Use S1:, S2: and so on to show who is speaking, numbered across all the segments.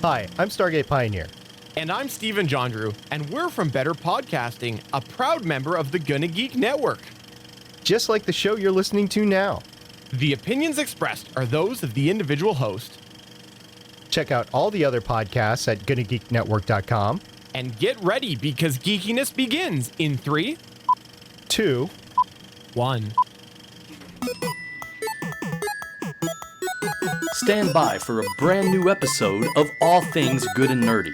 S1: Hi, I'm Stargate Pioneer.
S2: And I'm Steven Jondrew, and we're from Better Podcasting, a proud member of the Gonna Geek Network.
S1: Just like the show you're listening to now.
S2: The opinions expressed are those of the individual host.
S1: Check out all the other podcasts at GonnaGeekNetwork.com.
S2: And get ready, because geekiness begins in 3,
S1: 2,
S2: 1.
S3: Stand by for a brand new episode of All Things Good and Nerdy.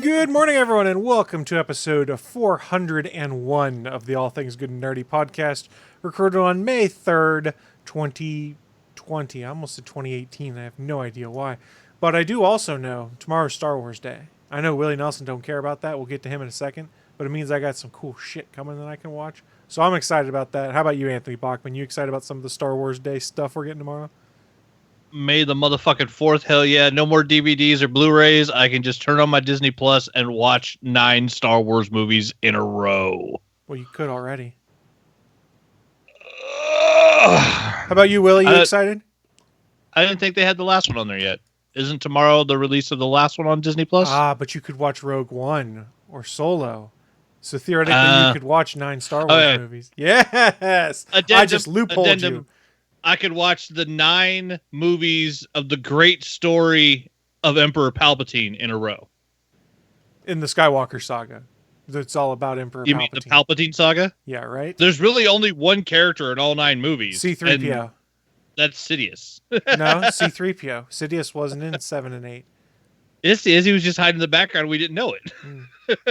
S4: Good morning, everyone, and welcome to episode 401 of the All Things Good and Nerdy podcast, recorded on May 3rd, 2020. I almost said 2018. I have no idea why. But I do also know tomorrow's Star Wars Day. I know Willie Nelson don't care about that. We'll get to him in a second. But it means I got some cool shit coming that I can watch. So I'm excited about that. How about you, Anthony Bachman? You excited about some of the Star Wars Day stuff we're getting tomorrow?
S5: May the motherfucking 4th, hell yeah. No more DVDs or Blu-rays. I can just turn on my Disney Plus and watch 9 Star Wars movies in a row.
S4: Well, you could already. How about you, Willie? You excited?
S5: I didn't think they had the last one on there yet. Isn't tomorrow the release of the last one on Disney Plus?
S4: But you could watch Rogue One or Solo. So theoretically, you could watch 9 Star Wars movies. Yes! I just loopholed you.
S5: I could watch the 9 movies of the great story of Emperor Palpatine in a row.
S4: In the Skywalker saga. It's all about Emperor Palpatine.
S5: You mean the Palpatine saga?
S4: Yeah, right?
S5: There's really only one character in all 9 movies.
S4: C-3PO.
S5: That's Sidious.
S4: No, C-3PO. Sidious wasn't in 7 and 8.
S5: Yes, he is. He was just hiding in the background. We didn't know it.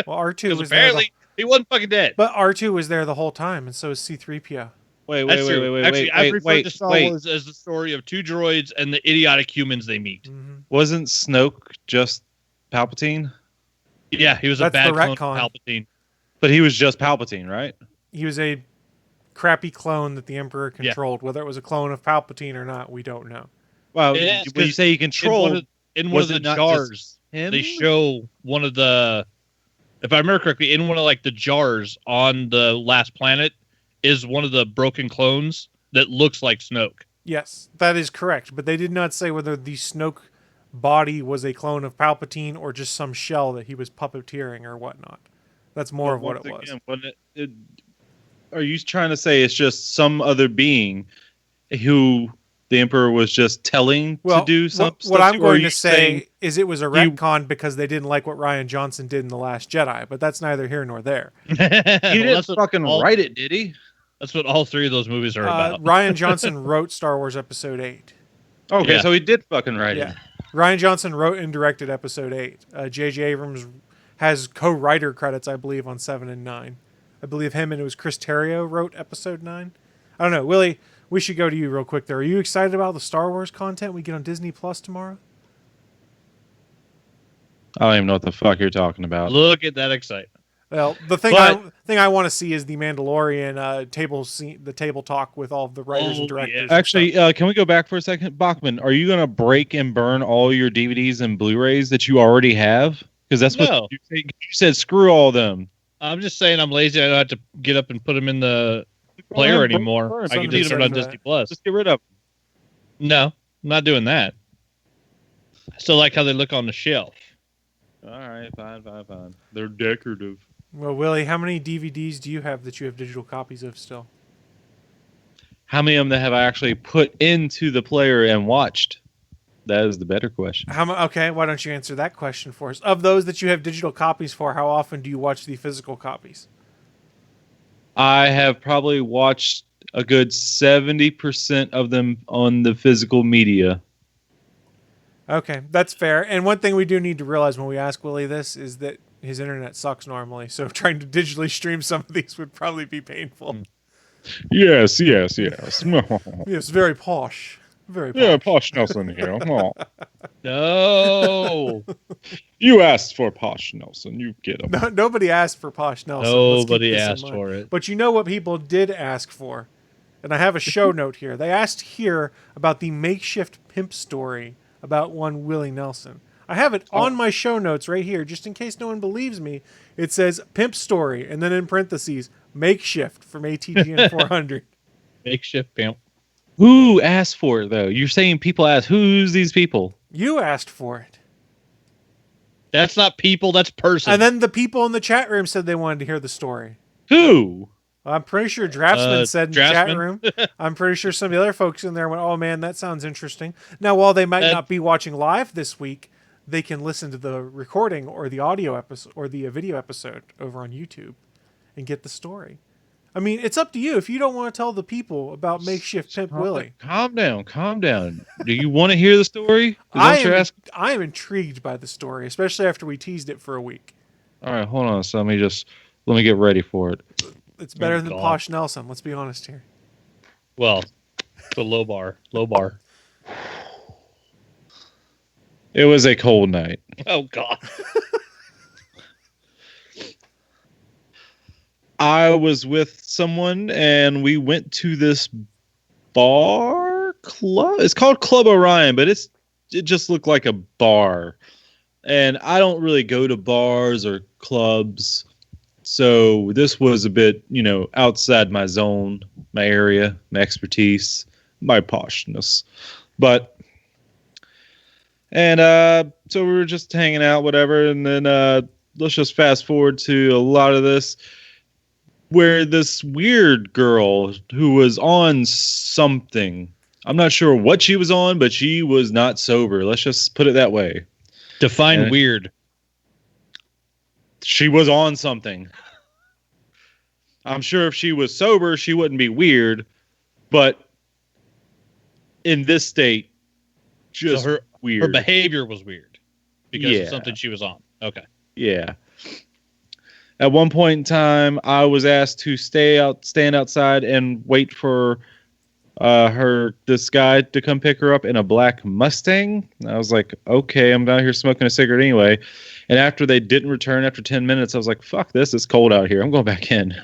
S4: Well, R2 was
S5: apparently he wasn't fucking dead.
S4: But R2 was there the whole time, and so is C-3PO.
S5: Wait. Actually, I refer to Star Wars as the story of 2 droids and the idiotic humans they meet.
S4: Mm-hmm.
S6: Wasn't Snoke just Palpatine?
S5: Yeah, he was a bad clone of Palpatine.
S6: But he was just Palpatine, right?
S4: He was a crappy clone that the Emperor controlled. Yeah. Whether it was a clone of Palpatine or not, we don't know.
S6: Well, when you say he controlled...
S5: In one of the jars, they show one of the... If I remember correctly, in one of the jars on the last planet is one of the broken clones that looks like Snoke.
S4: Yes, that is correct. But they did not say whether the Snoke body was a clone of Palpatine or just some shell that he was puppeteering or whatnot. That's more of what it was.
S6: Are you trying to say it's just some other being who the Emperor was just telling to do something?
S4: What I'm going to say is it was a retcon because they didn't like what Rian Johnson did in The Last Jedi, but that's neither here nor there.
S6: He didn't fucking write it, did he?
S5: That's what all 3 of those movies are about.
S4: Rian Johnson wrote Star Wars Episode 8.
S6: Okay, so he did fucking write it.
S4: Ryan Johnson wrote and directed Episode 8. J.J. Abrams has co-writer credits, I believe, on 7 and 9. I believe him and it was Chris Terrio wrote Episode 9. I don't know. Willie, we should go to you real quick there. Are you excited about the Star Wars content we get on Disney Plus tomorrow?
S6: I don't even know what the fuck you're talking about.
S5: Look at that excitement.
S4: Well, the thing I want to see is the Mandalorian table talk with all of the writers and directors.
S6: Yeah. Actually, can we go back for a second? Bachman, are you going to break and burn all your DVDs and Blu-rays that you already have? Because that's what you said. Screw all of them.
S5: I'm just saying I'm lazy. I don't have to get up and put them in the player anymore. I can just put it on Disney Plus.
S6: Just get rid of them.
S5: No, I'm not doing that. I still like how they look on the shelf.
S6: All right, fine. They're decorative.
S4: Well, Willie, how many DVDs do you have that you have digital copies of still?
S6: How many of them have I actually put into the player and watched? That is the better question.
S4: Okay, why don't you answer that question for us? Of those that you have digital copies for, how often do you watch the physical copies?
S6: I have probably watched a good 70% of them on the physical media.
S4: Okay, that's fair. And one thing we do need to realize when we ask Willie this is that his internet sucks normally, so trying to digitally stream some of these would probably be painful.
S6: Yes.
S4: Yes, very posh. Very posh.
S6: Yeah, Posh Nelson here. Oh.
S5: No.
S6: You asked for Posh Nelson. You get him.
S4: No, nobody asked for Posh Nelson.
S5: Nobody asked for it.
S4: But you know what people did ask for? And I have a show note here. They asked here about the makeshift pimp story about one Willie Nelson. I have it on my show notes right here, just in case no one believes me. It says pimp story, and then in parentheses, makeshift from ATGN 400.
S5: Makeshift pimp.
S6: Who asked for it, though? You're saying people asked. Who's these people?
S4: You asked for it.
S5: That's not people, that's person.
S4: And then the people in the chat room said they wanted to hear the story.
S6: Who?
S4: I'm pretty sure Draftsman said in the chat
S5: Draftsman?
S4: room. I'm pretty sure some of the other folks in there went, oh man, that sounds interesting. Now, while they might not be watching live this week, they can listen to the recording or the audio episode or the video episode over on YouTube and get the story. I mean, it's up to you if you don't want to tell the people about Makeshift Pimp Willie.
S6: Calm down. Do you want to hear the story?
S4: I am intrigued by the story, especially after we teased it for a week.
S6: All right, hold on. So let me get ready for it.
S4: It's better than Posh Nelson. Let's be honest here.
S5: Well, it's a low bar.
S6: It was a cold night.
S5: Oh, God.
S6: I was with someone and we went to this bar club. It's called Club Orion, but it just looked like a bar. And I don't really go to bars or clubs. So this was a bit, outside my zone, my area, my expertise, my poshness. So we were just hanging out, whatever. And then let's just fast forward to a lot of this, where this weird girl who was on something, I'm not sure what she was on, but she was not sober. Let's just put it that way.
S5: Define weird.
S6: She was on something. I'm sure if she was sober, she wouldn't be weird. But in this state, just weird.
S5: Her behavior was weird because of
S6: Yeah.
S5: something she was on. Okay.
S6: Yeah. At one point in time, I was asked to stand outside and wait for this guy to come pick her up in a black Mustang. And I was like, okay, I'm out here smoking a cigarette anyway. And after they didn't return after 10 minutes, I was like, fuck this, it's cold out here. I'm going back in.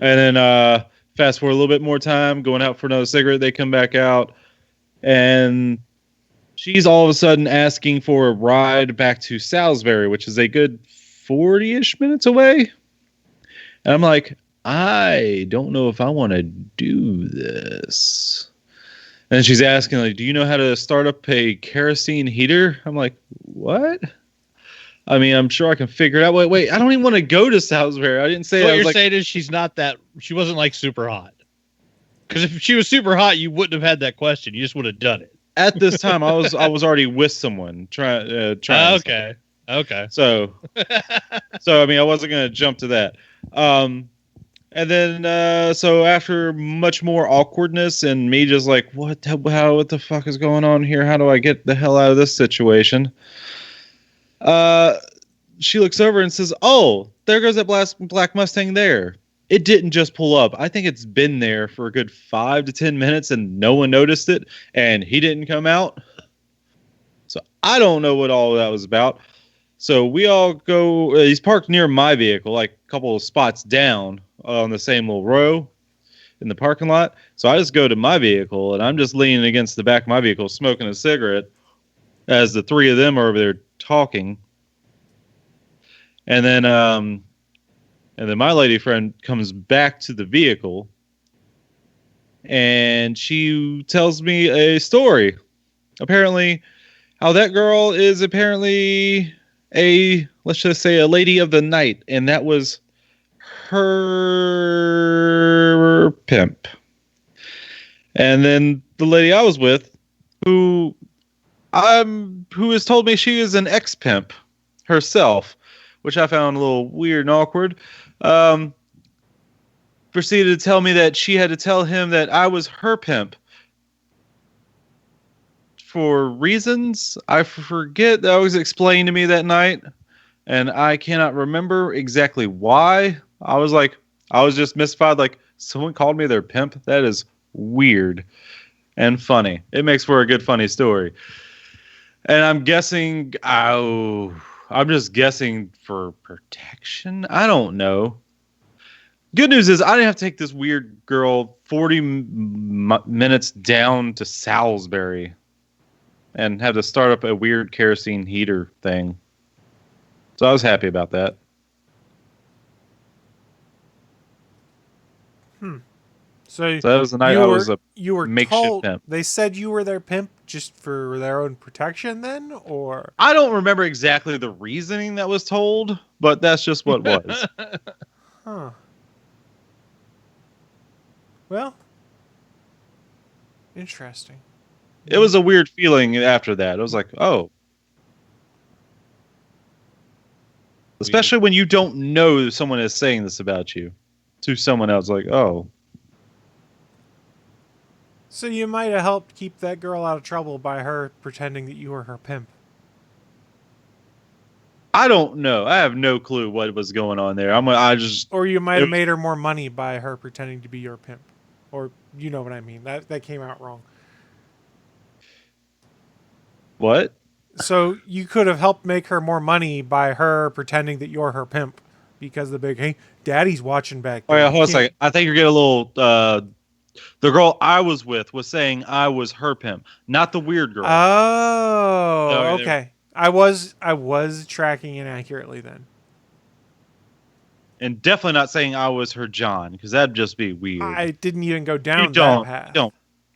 S6: And then fast forward a little bit more time, going out for another cigarette. They come back out, and she's all of a sudden asking for a ride back to Salisbury, which is a good 40-ish minutes away. And I'm like, I don't know if I want to do this. And she's asking, like, do you know how to start up a kerosene heater? I'm like, what? I mean, I'm sure I can figure it out. Wait, I don't even want to go to Salisbury. I didn't say
S5: So
S6: that.
S5: what you're saying is she wasn't like super hot. Because if she was super hot, you wouldn't have had that question. You just would have done it.
S6: At this time, I was already with someone trying.
S5: Okay.
S6: So I mean, I wasn't going to jump to that. And then, so after much more awkwardness and me just like, what the fuck is going on here? How do I get the hell out of this situation? She looks over and says, oh, there goes that black Mustang there. It didn't just pull up. I think it's been there for a good 5 to 10 minutes and no one noticed it. And he didn't come out. So I don't know what all that was about. So we all go, he's parked near my vehicle, like a couple of spots down on the same little row in the parking lot. So I just go to my vehicle and I'm just leaning against the back of my vehicle, smoking a cigarette as the three of them are over there talking. And then my lady friend comes back to the vehicle and she tells me a story. Apparently, how that girl is apparently let's just say a lady of the night, and that was her pimp. And then the lady I was with, who has told me she is an ex-pimp herself, which I found a little weird and awkward, proceeded to tell me that she had to tell him that I was her pimp for reasons I forget that was explained to me that night, and I cannot remember exactly why. I was just mystified, like, someone called me their pimp? That is weird and funny. It makes for a good funny story. And I'm guessing, I'm just guessing for protection. I don't know. Good news is I didn't have to take this weird girl 40 minutes down to Salisbury and have to start up a weird kerosene heater thing. So I was happy about that.
S4: So
S6: that was the night I was a
S4: you were
S6: makeshift
S4: told
S6: pimp.
S4: they said you were their pimp just for their own protection, then, or
S6: I don't remember exactly the reasoning that was told, but that's just what was.
S4: huh? Well, interesting.
S6: It was a weird feeling after that. It was like, oh. Especially when you don't know someone is saying this about you to someone else. Like, oh.
S4: So you might have helped keep that girl out of trouble by her pretending that you were her pimp.
S6: I don't know. I have no clue what was going on there.
S4: Or you might have made her more money by her pretending to be your pimp. Or you know what I mean. That came out wrong.
S6: What?
S4: So you could have helped make her more money by her pretending that you're her pimp because the big, hey, daddy's watching back
S6: Oh
S4: there.
S6: yeah, hold on a second. I think you're getting a little. The girl I was with was saying I was her pimp, not the weird girl.
S4: Oh, okay. I was tracking inaccurately then.
S6: And definitely not saying I was her John, because that'd just be weird.
S4: I didn't even go down
S6: that
S4: path.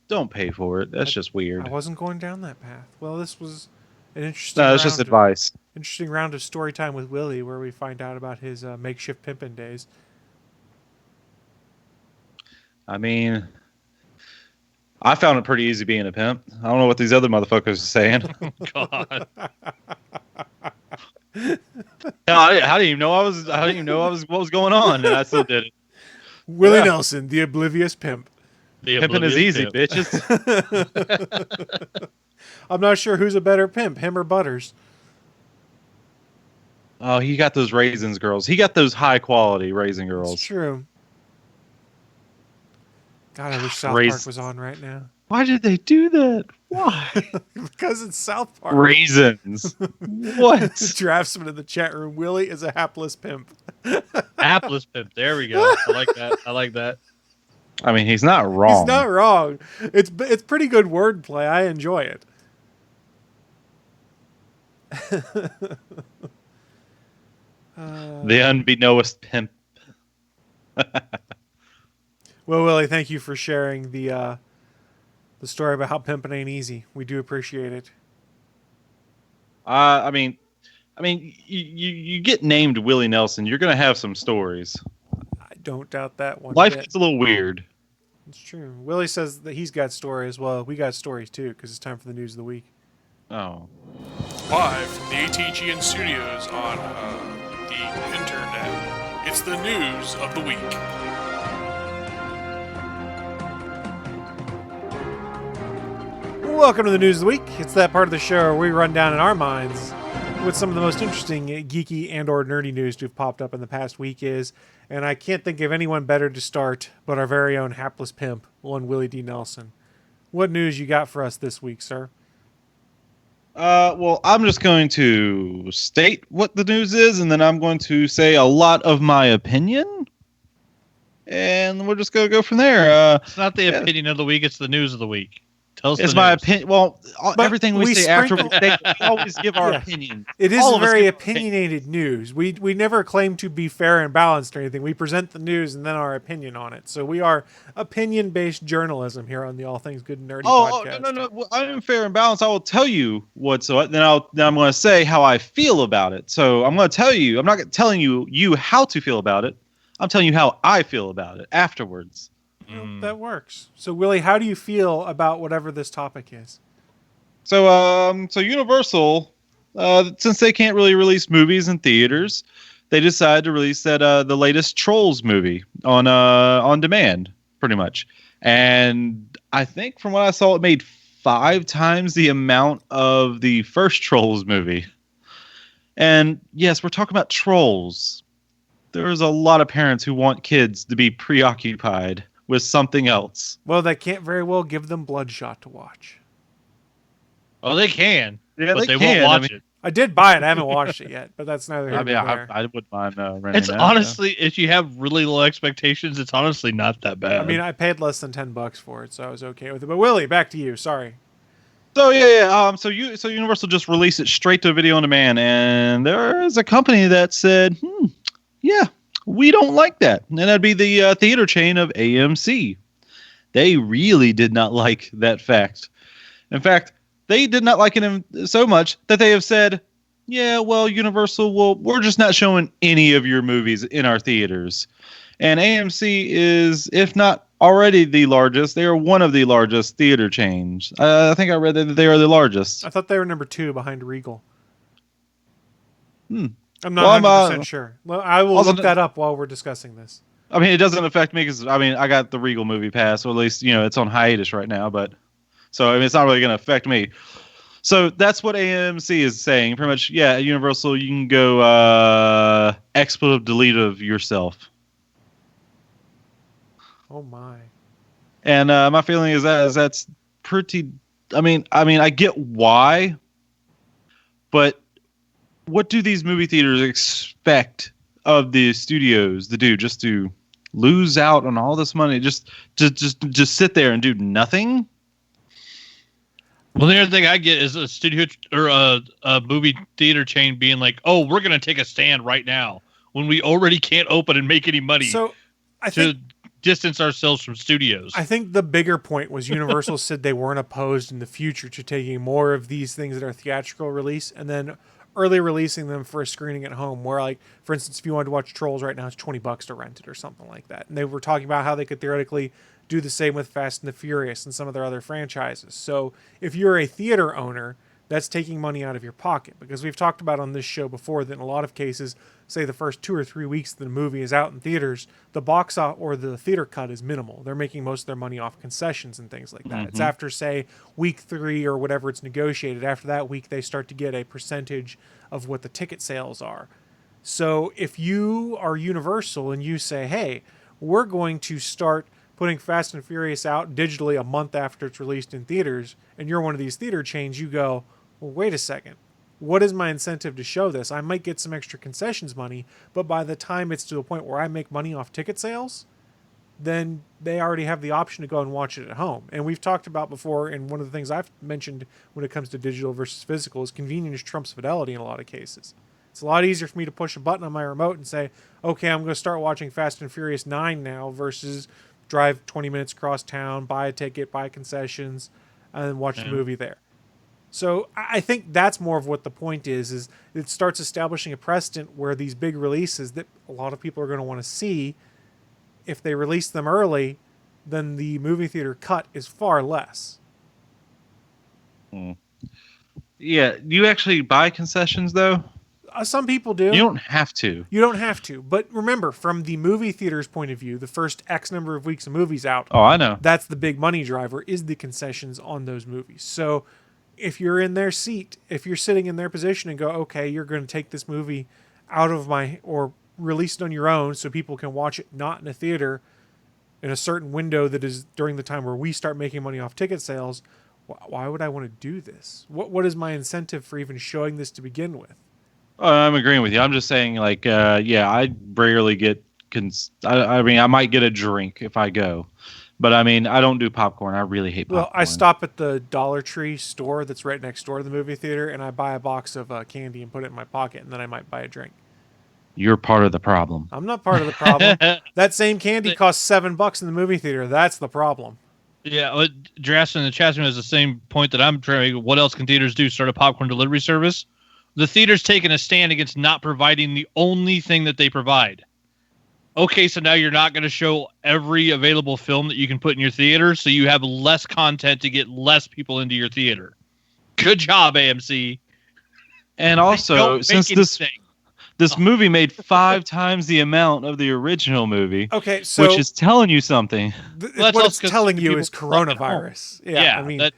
S6: Don't pay for it. That's just weird.
S4: I wasn't going down that path. Well, this was an interesting.
S6: No, that's just advice.
S4: Interesting round of story time with Willie, where we find out about his makeshift pimping days.
S6: I mean, I found it pretty easy being a pimp. I don't know what these other motherfuckers are saying.
S5: God.
S6: How do you know I was? How do you know I was? What was going on? And I still did it.
S4: Willie Nelson, the oblivious pimp.
S6: Pimping is easy,
S5: pimp.
S6: bitches.
S4: I'm not sure who's a better pimp, him or Butters.
S6: Oh, he got those raisins girls. He got those high quality raisin girls.
S4: It's true. God, I wish South Park was on right now.
S6: Why did they do that? Why?
S4: Because it's South Park.
S6: Raisins. What?
S4: Draftsman in the chat room. Willie is a hapless pimp.
S5: Hapless pimp. There we go. I like that. I like that.
S6: I mean, he's not wrong.
S4: He's not wrong. It's pretty good wordplay. I enjoy it.
S6: The unbeknownst pimp.
S4: Well, Willie, thank you for sharing the story about how pimping ain't easy. We do appreciate it.
S6: I mean, you get named Willie Nelson, you're gonna have some stories.
S4: I don't doubt that one.
S6: Life
S4: bit.
S6: gets a little weird.
S4: It's true. Willie says that he's got stories. Well, we got stories too, because it's time for the news of the week.
S6: Oh.
S7: Live from the ATGN studios on the internet, it's the news of the week.
S4: Welcome to the news of the week. It's that part of the show where we run down in our minds what some of the most interesting geeky and or nerdy news to have popped up in the past week is, and I can't think of anyone better to start but our very own hapless pimp, one Willie D. Nelson. What news you got for us this week, sir?
S6: Well, I'm just going to state what the news is, and then I'm going to say a lot of my opinion, and we're just going to go from there.
S5: It's not the opinion of the week. It's the news of the week. Tell us
S6: It's
S5: the
S6: my
S5: news.
S6: opinion. Well, everything we say after we always give our
S4: Yeah.
S6: opinion.
S4: It is
S6: All of us
S4: very
S6: give our
S4: opinionated news. We never claim to be fair and balanced or anything. We present the news and then our opinion on it. So we are opinion-based journalism here on the All Things Good and Nerdy podcast.
S6: No. Well, I'm fair and balanced. I will tell you what's what. Then I'm going to say how I feel about it. So I'm going to tell you. I'm not telling you how to feel about it. I'm telling you how I feel about it afterwards.
S4: Well, that works. So, Willie, how do you feel about whatever this topic is?
S6: So Universal, since they can't really release movies in theaters, they decided to release the latest Trolls movie on demand, pretty much. And I think from what I saw, it made 5 times the amount of the first Trolls movie. And yes, we're talking about trolls. There's a lot of parents who want kids to be preoccupied with something else.
S4: Well, they can't very well give them Bloodshot to watch.
S5: Oh, they can.
S6: Yeah,
S5: but they
S6: can.
S5: won't watch it.
S4: I did buy it. I haven't watched it yet, but that's neither here
S6: I mean,
S4: nor there.
S6: I wouldn't mind renting
S5: It's
S6: it.
S5: honestly, if you have really low expectations, it's honestly not that bad.
S4: I mean, I paid less than $10 for it, so I was okay with it. But Willie, back to you. Sorry.
S6: So yeah. So Universal just released it straight to video on demand, and there is a company that said, yeah, we don't like that, and that'd be the theater chain of AMC. they really did not like that fact. In fact, they did not like it so much that they have said, yeah, well, Universal, we're just not showing any of your movies in our theaters. And AMC is, if not already the largest, they are one of the largest theater chains. I think I read that they are the largest.
S4: I thought they were number 2 behind Regal.
S6: I'm
S4: not 100% sure. Well, I will look that up while we're discussing this.
S6: I mean, it doesn't affect me because, I mean, I got the Regal movie pass, or at least, it's on hiatus right now. But so, I mean, it's not really going to affect me. So that's what AMC is saying. Pretty much, yeah, Universal, you can go expletive deletive yourself.
S4: Oh, my.
S6: And my feeling is that's pretty... I mean, I get why, but what do these movie theaters expect of the studios to do? Just to lose out on all this money? Just sit there and do nothing?
S5: Well, the other thing I get is a studio or a movie theater chain being like, "Oh, we're going to take a stand right now when we already can't open and make any money."
S4: So, I think
S5: distance ourselves from studios.
S4: I think the bigger point was Universal said they weren't opposed in the future to taking more of these things that are theatrical release and then early releasing them for a screening at home. Where, like, for instance, if you wanted to watch Trolls right now, it's $20 to rent it or something like that. And they were talking about how they could theoretically do the same with Fast and the Furious and some of their other franchises. So if you're a theater owner, that's taking money out of your pocket, because we've talked about on this show before that in a lot of cases, say the first 2 or 3 weeks the movie is out in theaters, the box or the theater cut is minimal. They're making most of their money off concessions and things like that. Mm-hmm. It's after, say, week 3 or whatever it's negotiated. After that week, they start to get a percentage of what the ticket sales are. So if you are Universal and you say, hey, we're going to start putting Fast and Furious out digitally a month after it's released in theaters, and you're one of these theater chains, you go, well, wait a second. What is my incentive to show this? I might get some extra concessions money, but by the time it's to the point where I make money off ticket sales, then they already have the option to go and watch it at home. And we've talked about before, and one of the things I've mentioned when it comes to digital versus physical is convenience trumps fidelity in a lot of cases. It's a lot easier for me to push a button on my remote and say, okay, I'm going to start watching Fast and Furious 9 now versus drive 20 minutes across town, buy a ticket, buy concessions, and then watch the movie there. So I think that's more of what the point is it starts establishing a precedent where these big releases that a lot of people are going to want to see, if they release them early, then the movie theater cut is far less.
S6: Yeah, do you actually buy concessions, though?
S4: Some people do.
S6: You don't have to.
S4: You don't have to. But remember, from the movie theater's point of view, the first X number of weeks of movies out,
S6: oh, I know,
S4: that's the big money driver, is the concessions on those movies. So if you're in their seat, if you're sitting in their position and go, okay, you're going to take this movie out of or release it on your own so people can watch it not in a theater in a certain window that is during the time where we start making money off ticket sales, why would I want to do this? What is my incentive for even showing this to begin with?
S6: Oh, I'm agreeing with you. I'm just saying, like, I rarely get... I mean, I might get a drink if I go. But, I mean, I don't do popcorn. I really hate popcorn.
S4: Well, I stop at the Dollar Tree store that's right next door to the movie theater, and I buy a box of candy and put it in my pocket, and then I might buy a drink.
S6: You're part of the problem.
S4: I'm not part of the problem. That same candy costs $7 in the movie theater. That's the problem.
S5: Yeah, Drastin in the chat room has the same point that I'm trying to make. What else can theaters do? Start a popcorn delivery service? The theater's taking a stand against not providing the only thing that they provide. Okay, so now you're not going to show every available film that you can put in your theater, so you have less content to get less people into your theater. Good job, AMC.
S6: And also, since this movie made 5 times the amount of the original movie,
S4: okay, so
S6: which is telling you something.
S4: What it's telling you is coronavirus. Yeah, I mean...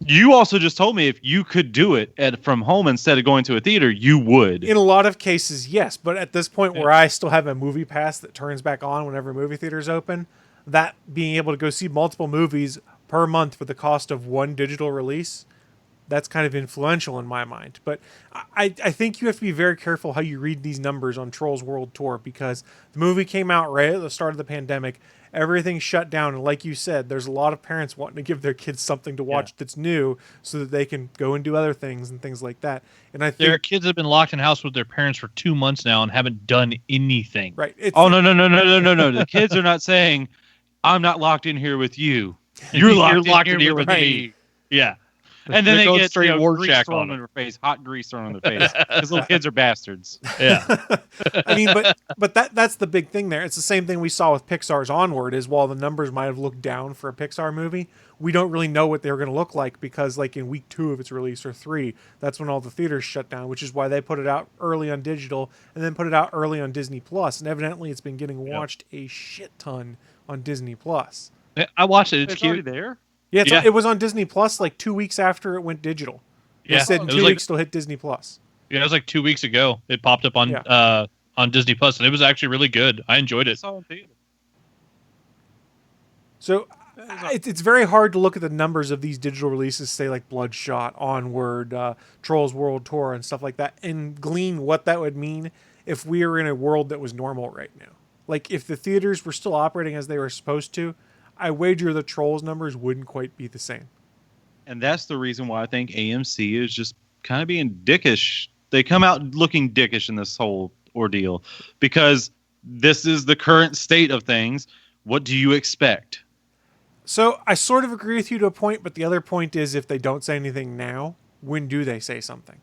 S6: You also just told me if you could do it from home instead of going to a theater, you would.
S4: In a lot of cases, yes. But at this point where I still have a movie pass that turns back on whenever movie theaters open, that being able to go see multiple movies per month for the cost of one digital release, that's kind of influential in my mind. But I think you have to be very careful how you read these numbers on Trolls World Tour, because the movie came out right at the start of the pandemic. Everything shut down, and like you said, there's a lot of parents wanting to give their kids something to watch that's new so that they can go and do other things and things like that. And I think
S5: there are kids that have been locked in the house with their parents for 2 months now and haven't done anything.
S4: Right.
S6: No. The kids are not saying, I'm not locked in here with you. You're locked in here with me.
S5: Yeah.
S6: And then
S5: They're
S6: they
S5: going
S6: get
S5: straight war
S6: grease
S5: shack
S6: thrown
S5: on
S6: in
S5: them.
S6: their face, hot grease thrown in their face. Because little kids are bastards.
S5: Yeah.
S4: I mean, but that's the big thing there. It's the same thing we saw with Pixar's Onward. Is while the numbers might have looked down for a Pixar movie, we don't really know what they're going to look like because, like in week 2 of its release or 3, that's when all the theaters shut down. Which is why they put it out early on digital and then put it out early on Disney Plus. And evidently, it's been getting watched a shit ton on Disney Plus.
S5: I watched it. It's
S6: It's
S5: cute.
S6: already there.
S4: Yeah,
S5: Yeah.
S4: it was on Disney Plus like 2 weeks after it went digital. They
S5: Yeah.
S4: said in
S5: It
S4: 2
S5: was like-
S4: weeks it'll hit Disney Plus.
S5: Yeah, it was like 2 weeks ago. It popped up on
S4: Yeah.
S5: on Disney Plus, and it was actually really good. I enjoyed
S6: I
S5: it.
S6: saw it in theater.
S4: So it's very hard to look at the numbers of these digital releases, say like Bloodshot, Onward, Trolls World Tour, and stuff like that, and glean what that would mean if we were in a world that was normal right now. Like if the theaters were still operating as they were supposed to, I wager the Trolls numbers wouldn't quite be the same.
S6: And that's the reason why I think AMC is just kind of being dickish. They come out looking dickish in this whole ordeal because this is the current state of things. What do you expect?
S4: So I sort of agree with you to a point, but the other point is if they don't say anything now, when do they say something?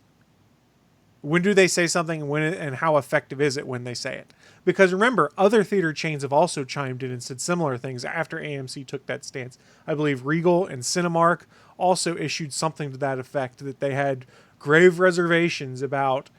S4: When do they say something and how effective is it when they say it? Because remember, other theater chains have also chimed in and said similar things after AMC took that stance. I believe Regal and Cinemark also issued something to that effect, that they had grave reservations about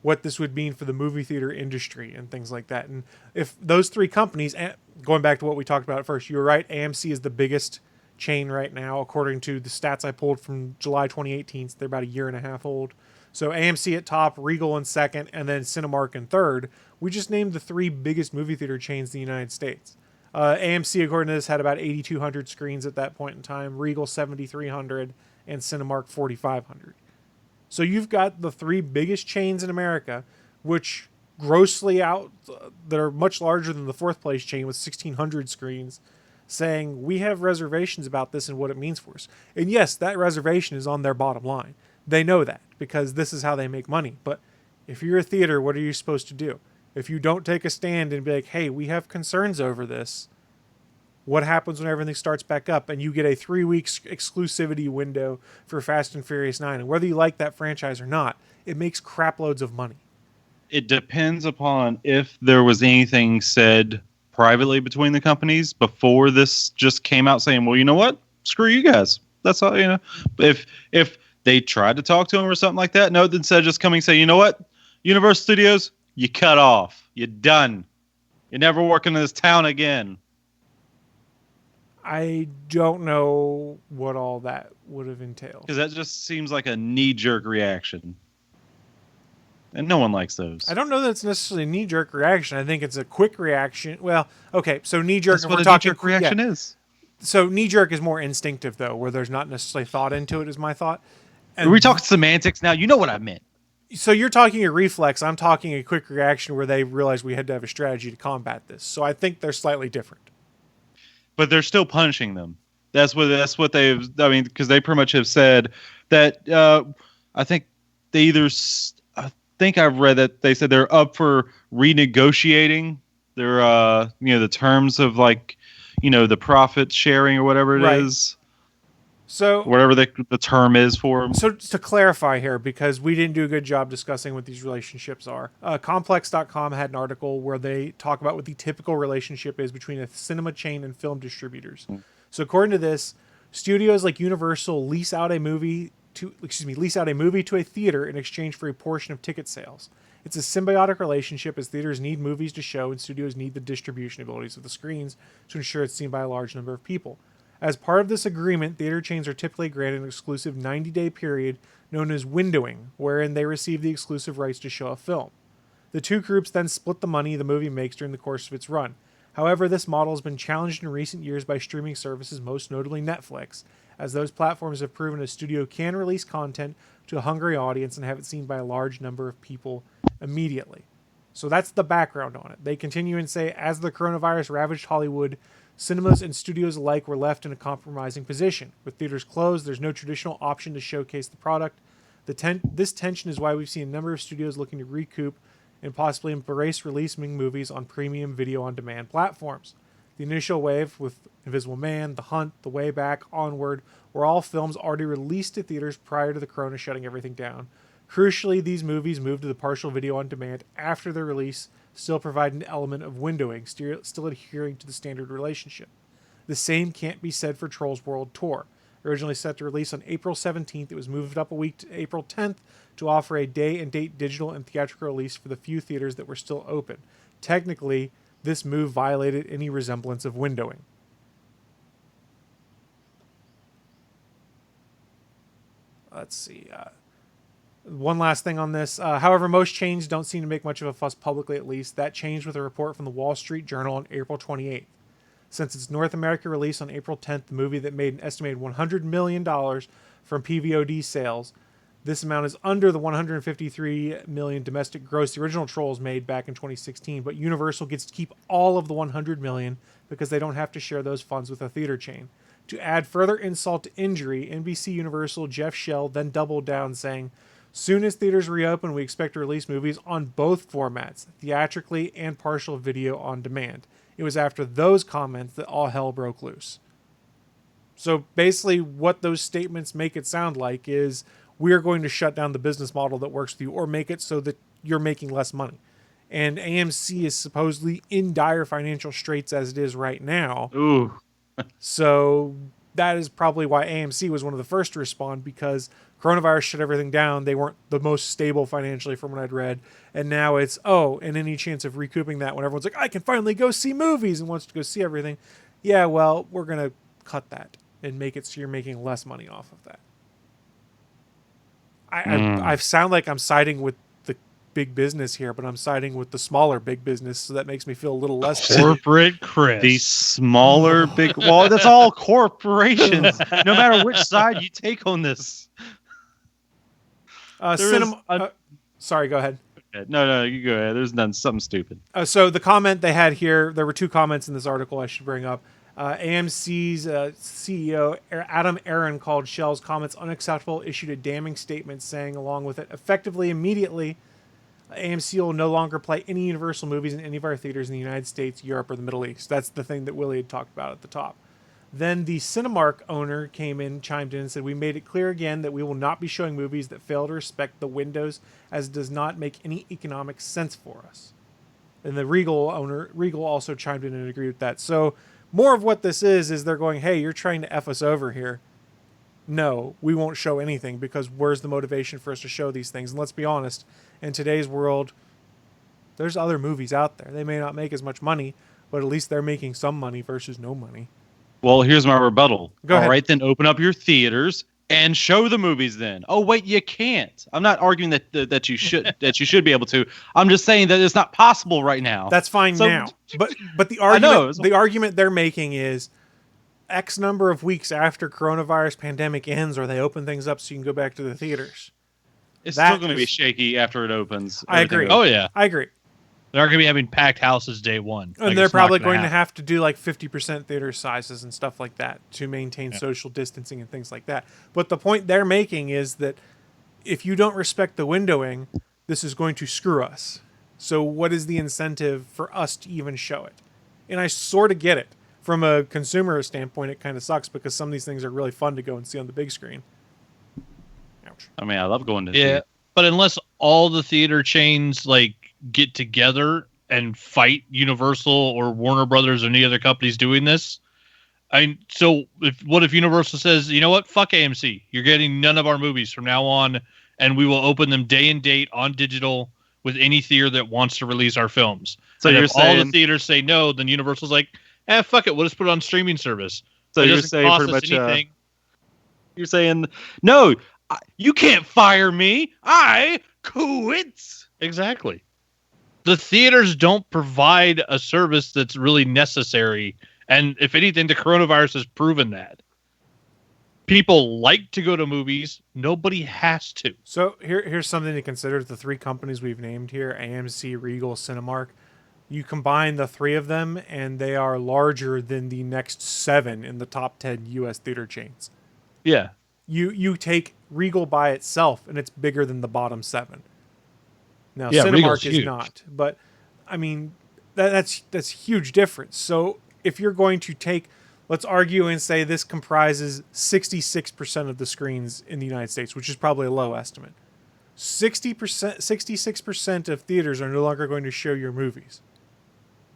S4: what this would mean for the movie theater industry and things like that. And if those three companies, going back to what we talked about at first, you were right, AMC is the biggest chain right now, according to the stats I pulled from July 2018. So they're about a year and a half old. So AMC at top, Regal in second, and then Cinemark in third. We just named the three biggest movie theater chains in the United States. AMC, according to this, had about 8,200 screens at that point in time, Regal 7,300, and Cinemark 4,500. So you've got the three biggest chains in America, which grossly out, that are much larger than the fourth place chain with 1,600 screens, saying we have reservations about this and what it means for us. And yes, that reservation is on their bottom line. They know that because this is how they make money. But if you're a theater, what are you supposed to do? If you don't take a stand and be like, hey, we have concerns over this, what happens when everything starts back up and you get a 3-week exclusivity window for Fast and Furious 9? And whether you like that franchise or not, it makes crap loads of money.
S6: It depends upon if there was anything said privately between the companies before this just came out saying, well, you know what? Screw you guys. That's all, you know. If they tried to talk to him or something like that, no, instead of just coming and say, you know what? Universal Studios, you cut off. You're done. You're never working in this town again.
S4: I don't know what all that would have entailed.
S6: Because that just seems like a knee-jerk reaction. And no one likes those.
S4: I don't know that it's necessarily a knee-jerk reaction. I think it's a quick reaction. Well, okay, so knee-jerk...
S6: That's what a knee-jerk reaction is.
S4: So knee-jerk is more instinctive, though, where there's not necessarily thought into it, is my thought. And
S6: Are we talking semantics now? You know what I meant.
S4: so you're talking a reflex. I'm talking a quick reaction where they realized we had to have a strategy to combat this. So I think they're slightly different.
S6: But they're still punishing them. That's what they've. I mean, because they pretty much have said that. I think they either. I think I've read that they said they're up for renegotiating their. The terms of the profit sharing or whatever it is.
S4: So
S6: Whatever the term is for them.
S4: So to clarify here, because we didn't do a good job discussing what these relationships are, Complex.com had an article where they talk about what the typical relationship is between a cinema chain and film distributors. So according to this, studios like Universal lease out a movie to a theater in exchange for a portion of ticket sales. It's a symbiotic relationship as theaters need movies to show and studios need the distribution abilities of the screens to ensure it's seen by a large number of people. As part of this agreement, theater chains are typically granted an exclusive 90-day period known as windowing, wherein they receive the exclusive rights to show a film. The two groups then split the money the movie makes during the course of its run. However, this model has been challenged in recent years by streaming services, most notably Netflix, as those platforms have proven a studio can release content to a hungry audience and have it seen by a large number of people immediately. So that's the background on it. They continue and say, as the coronavirus ravaged Hollywood, cinemas and studios alike were left in a compromising position. With theaters closed, there's no traditional option to showcase the product. This tension is why we've seen a number of studios looking to recoup and possibly embrace releasing movies on premium video-on-demand platforms. The initial wave with Invisible Man, The Hunt, The Way Back, Onward were all films already released to theaters prior to the corona shutting everything down. Crucially, these movies moved to the partial video on demand after their release, still provide an element of windowing, still adhering to the standard relationship. The same can't be said for Trolls World Tour. Originally set to release on April 17th, it was moved up a week to April 10th to offer a day and date digital and theatrical release for the few theaters that were still open. Technically, this move violated any resemblance of windowing. Let's see. One last thing on this. However, most chains don't seem to make much of a fuss publicly, at least. That changed with a report from the Wall Street Journal on April 28th. Since its North America release on April 10th, the movie that made an estimated $100 million from PVOD sales, this amount is under the $153 million domestic gross the original Trolls made back in 2016, but Universal gets to keep all of the $100 million because they don't have to share those funds with a theater chain. To add further insult to injury, NBC Universal Jeff Shell then doubled down, saying, "Soon as theaters reopen, we expect to release movies on both formats, theatrically and partial video on demand." It was after those comments that all hell broke loose. So basically what those statements make it sound like is we're going to shut down the business model that works for you or make it so that you're making less money. And AMC is supposedly in dire financial straits as it is right now.
S6: Ooh.
S4: So that is probably why AMC was one of the first to respond, because coronavirus shut everything down. They weren't the most stable financially from what I'd read. And now it's, and any chance of recouping that when everyone's like, I can finally go see movies and wants to go see everything. Yeah, well, we're going to cut that and make it so you're making less money off of that. I sound like I'm siding with the big business here, but I'm siding with the smaller big business, so that makes me feel a little less
S5: Corporate Chris.
S6: The smaller big... Well, that's all corporations, no matter which side you take on this.
S4: Sorry, go ahead.
S6: No, you go ahead. There's something stupid.
S4: So the comment they had here, there were two comments in this article I should bring up. AMC's CEO Adam Aaron called Shell's comments unacceptable, issued a damning statement saying, along with it, effectively, immediately, AMC will no longer play any Universal movies in any of our theaters in the United States, Europe, or the Middle East. That's the thing that Willie had talked about at the top. Then the Cinemark owner chimed in and said, "We made it clear again that we will not be showing movies that fail to respect the windows, as it does not make any economic sense for us." And the Regal also chimed in and agreed with that. So more of what this is they're going, hey, you're trying to F us over here. No, we won't show anything, because where's the motivation for us to show these things? And let's be honest, in today's world, there's other movies out there. They may not make as much money, but at least they're making some money versus no money.
S6: Well, here's my rebuttal.
S4: Go ahead.
S6: All right, then open up your theaters and show the movies then. Oh, wait, you can't. I'm not arguing that you should be able to. I'm just saying that it's not possible right now.
S4: That's fine now. But the argument they're making is X number of weeks after coronavirus pandemic ends, or they open things up so you can go back to the theaters.
S6: It's still going to be shaky after it opens.
S4: I agree.
S5: Oh, yeah.
S4: I agree.
S5: They're not going to be having packed houses day one.
S4: And they're probably going to have to do like 50% theater sizes and stuff like that to maintain social distancing and things like that. But the point they're making is that if you don't respect the windowing, this is going to screw us. So what is the incentive for us to even show it? And I sort of get it. From a consumer standpoint, it kind of sucks, because some of these things are really fun to go and see on the big screen. Ouch.
S6: I mean, I love going to
S5: theater. But unless all the theater chains get together and fight Universal or Warner Brothers or any other companies doing this, what if Universal says, you know what, fuck AMC, you're getting none of our movies from now on, and we will open them day and date on digital with any theater that wants to release our films. So and if all the theaters say no, then Universal's like, fuck it, we'll just put it on streaming service.
S6: So you're saying pretty much you're saying, no, you can't fire me, I quit.
S5: Exactly. The theaters don't provide a service that's really necessary. And if anything, the coronavirus has proven that. People like to go to movies. Nobody has to.
S4: So here's something to consider. The three companies we've named here, AMC, Regal, Cinemark, you combine the three of them, and they are larger than the next 7 in the top 10 U.S. theater chains.
S5: Yeah.
S4: You take Regal by itself, and it's bigger than the bottom 7. Now,
S5: yeah,
S4: Cinemark
S5: Regal's
S4: is
S5: huge.
S4: not, but I mean, that's huge difference. So if you're going to take, let's argue and say this comprises 66% of the screens in the United States, which is probably a low estimate. 66% of theaters are no longer going to show your movies.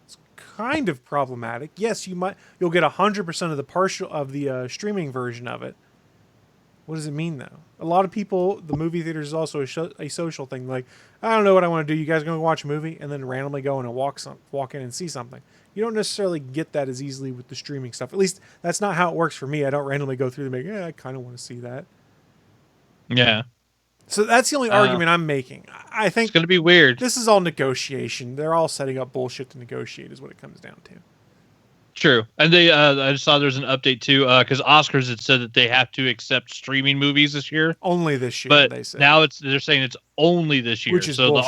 S4: It's kind of problematic. Yes, you'll get 100% of the streaming version of it. What does it mean though? A lot of people, the movie theater is also a social thing. Like, I don't know what I want to do. You guys going to watch a movie and then randomly go in and walk in and see something. You don't necessarily get that as easily with the streaming stuff. At least that's not how it works for me. I don't randomly go through and make, I kind of want to see that.
S5: Yeah.
S4: So that's the only argument I'm making. I think
S5: It's going to be weird.
S4: this is all negotiation. They're all setting up bullshit to negotiate is what it comes down to.
S5: True. And they, I just saw there's an update too, because Oscars had said that they have to accept streaming movies this year.
S4: Only this year,
S5: But
S4: they say.
S5: now they're saying it's only this year.
S4: Which is
S5: so
S4: bullshit.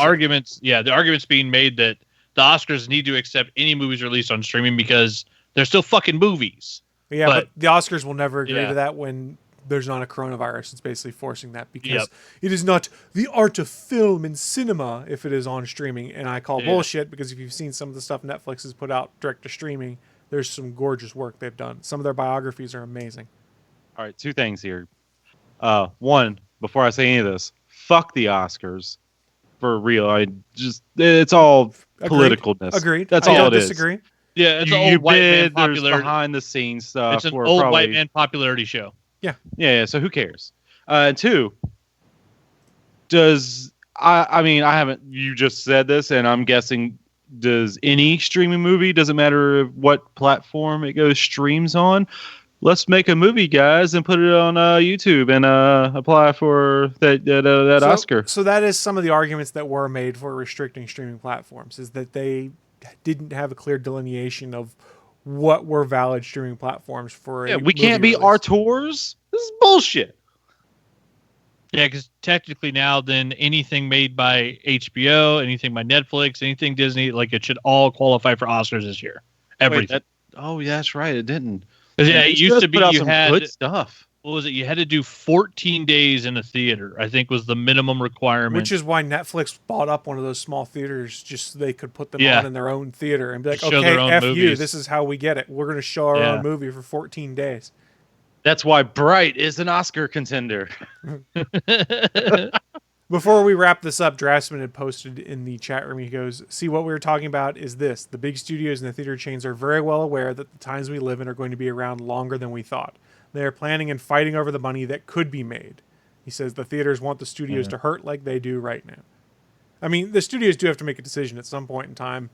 S5: the argument's being made that the Oscars need to accept any movies released on streaming because they're still fucking movies.
S4: Yeah, but the Oscars will never agree
S5: Yeah.
S4: to that when there's not a coronavirus. It's basically forcing that because it is not the art of film and cinema if it is on streaming. And I call bullshit because if you've seen some of the stuff Netflix has put out direct to streaming, there's some gorgeous work they've done. Some of their biographies are amazing.
S6: All right, two things here. One, before I say any of this, fuck the Oscars. For real. It's all politicalness.
S4: Agreed.
S6: That's
S4: I
S6: all
S4: don't
S6: it is.
S4: disagree.
S5: Yeah, it's an
S6: You
S5: old white man
S6: bid, there's
S5: popularity.
S6: behind the scenes stuff.
S5: It's an
S6: where
S5: old
S6: probably-
S5: white man popularity show.
S6: Yeah, so who cares? And two, I mean, I haven't, you just said this, and I'm guessing, does any streaming movie, doesn't matter what platform it goes streams on, let's make a movie, guys, and put it on YouTube and apply for that Oscar.
S4: So that is some of the arguments that were made for restricting streaming platforms, is that they didn't have a clear delineation of what were valid streaming platforms for
S6: Yeah,
S4: a
S6: we can't
S4: movie
S6: be
S4: release.
S6: auteurs. This is bullshit.
S5: Yeah, because technically now, then anything made by HBO, anything by Netflix, anything Disney, like it should all qualify for Oscars this year. Everything.
S6: Oh, yeah, that's right. It didn't.
S5: Because yeah,
S6: They
S5: it used to be
S6: put out
S5: you
S6: some
S5: had
S6: good stuff.
S5: what was it? You had to do 14 days in a theater. I think was the minimum requirement.
S4: Which is why Netflix bought up one of those small theaters just so they could put them
S5: Yeah.
S4: on in their own theater and be like,
S5: Show
S4: okay,
S5: their own
S4: F you,
S5: movies.
S4: this is how we get it. We're going to show our
S5: Yeah.
S4: own movie for 14 days.
S6: That's why Bright is an Oscar contender.
S4: Before we wrap this up, Draftsman had posted in the chat room, he goes, see, what we were talking about is this. The big studios and the theater chains are very well aware that the times we live in are going to be around longer than we thought. They are planning and fighting over the money that could be made. He says the theaters want the studios to hurt like they do right now. I mean, the studios do have to make a decision at some point in time.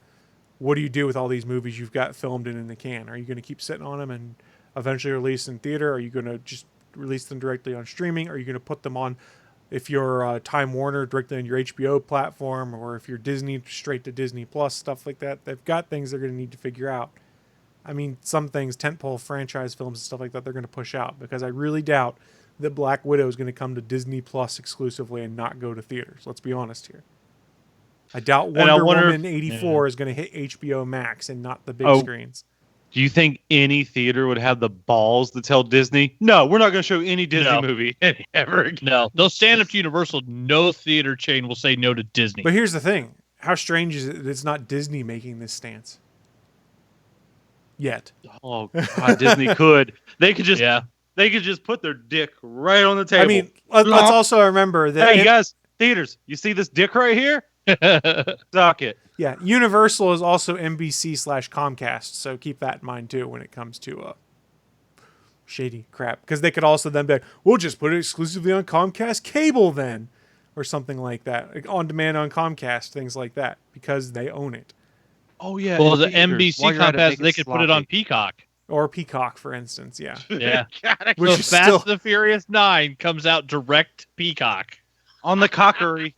S4: What do you do with all these movies you've got filmed in the can? Are you going to keep sitting on them and eventually release in theater? Are you going to just release them directly on streaming? Are you going to put them on, if you're Time Warner, directly on your HBO platform, or if you're Disney, straight to Disney Plus, stuff like that? They've got things they're going to need to figure out. I mean, some things, tentpole franchise films and stuff like that, they're going to push out because I really doubt that Black Widow is going to come to Disney Plus exclusively and not go to theaters. Let's be honest here. I doubt Wonder Woman 84 is going to hit HBO Max and not the big screens.
S6: Do you think any theater would have the balls to tell Disney, no, we're not going to show any Disney movie ever again?
S5: No, they'll stand up to Universal. No theater chain will say no to Disney.
S4: But here's the thing. How strange is it that it's not Disney making this stance? Yet.
S6: Oh, God, Disney could. They could just they could just put their dick right on the table.
S4: I mean, let's also remember that...
S6: Hey, guys, theaters, you see this dick right here? Suck it.
S4: Yeah, Universal is also NBC/Comcast, so keep that in mind too when it comes to shady crap. Because they could also then be like, we'll just put it exclusively on Comcast cable then, or something like that, like on demand on Comcast, things like that, because they own it.
S6: Oh yeah.
S5: Well,
S6: in
S5: the
S6: theaters,
S5: NBC
S6: while you're at it,
S5: Comcast,
S6: make
S5: they could put it on Peacock.
S4: Or Peacock, for instance. Yeah,
S5: Yeah.
S4: which
S5: So
S4: is
S5: Fast
S4: still
S5: and the Furious 9 comes out direct Peacock.
S6: on the cockery.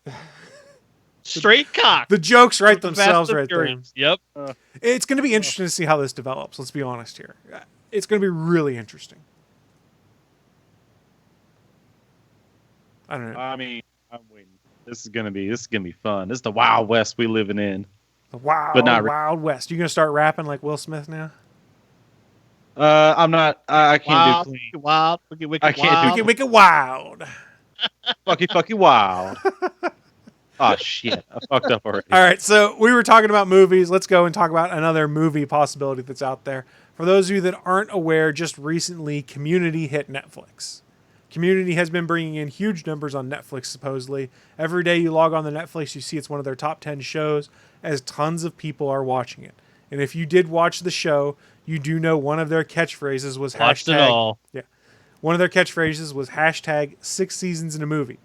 S5: Straight cock.
S4: the jokes write
S5: The Fast
S4: themselves
S5: and
S4: right there.
S5: Furious. Yep.
S4: It's going to be interesting to see how this develops. Let's be honest here. It's going to be really interesting. I don't know.
S6: I mean, I'm waiting. This is gonna be fun. This is the Wild West we living in.
S4: The wild,
S6: but not
S4: wild west. You going to start rapping like Will Smith now?
S6: I'm not. I can't
S5: Wild,
S6: do clean.
S5: wild, wicked, wicked,
S6: I can't do
S5: wild.
S4: Make it wild.
S6: Fucky wild. Oh shit! I fucked up already.
S4: All right, so we were talking about movies. Let's go and talk about another movie possibility that's out there. For those of you that aren't aware, just recently, Community hit Netflix. Community has been bringing in huge numbers on Netflix, supposedly. Every day you log on to Netflix, you see it's one of their top 10 shows, as tons of people are watching it. And if you did watch the show, you do know one of their catchphrases was
S5: Watched
S4: hashtag...
S5: it all.
S4: Yeah. One of their catchphrases was hashtag 6 seasons in a movie.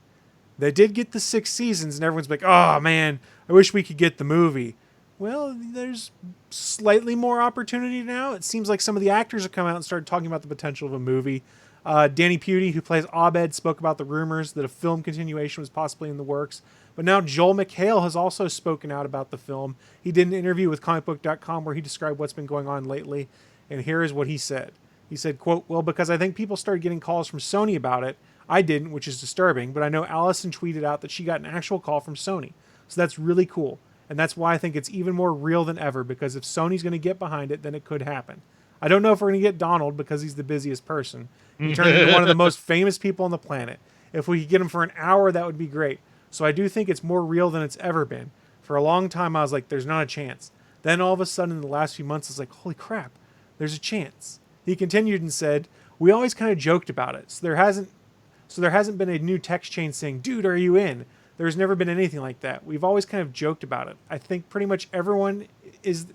S4: They did get the 6 seasons, and everyone's like, oh, man, I wish we could get the movie. Well, there's slightly more opportunity now. It seems like some of the actors have come out and started talking about the potential of a movie. Danny Pudi, who plays Abed, spoke about the rumors that a film continuation was possibly in the works. But now Joel McHale has also spoken out about the film. He did an interview with comicbook.com where he described what's been going on lately. And here is what he said. He said, quote, well, because I think people started getting calls from Sony about it. I didn't, which is disturbing. But I know Allison tweeted out that she got an actual call from Sony. So that's really cool. And that's why I think it's even more real than ever, because if Sony's going to get behind it, then it could happen. I don't know if we're going to get Donald because he's the busiest person. He turned into one of the most famous people on the planet. If we could get him for an hour, that would be great. So I do think it's more real than it's ever been. For a long time, I was like, there's not a chance. Then all of a sudden, in the last few months, it's like, holy crap, there's a chance. He continued and said, we always kind of joked about it. So there hasn't been a new text chain saying, dude, are you in? There's never been anything like that. We've always kind of joked about it. I think pretty much everyone is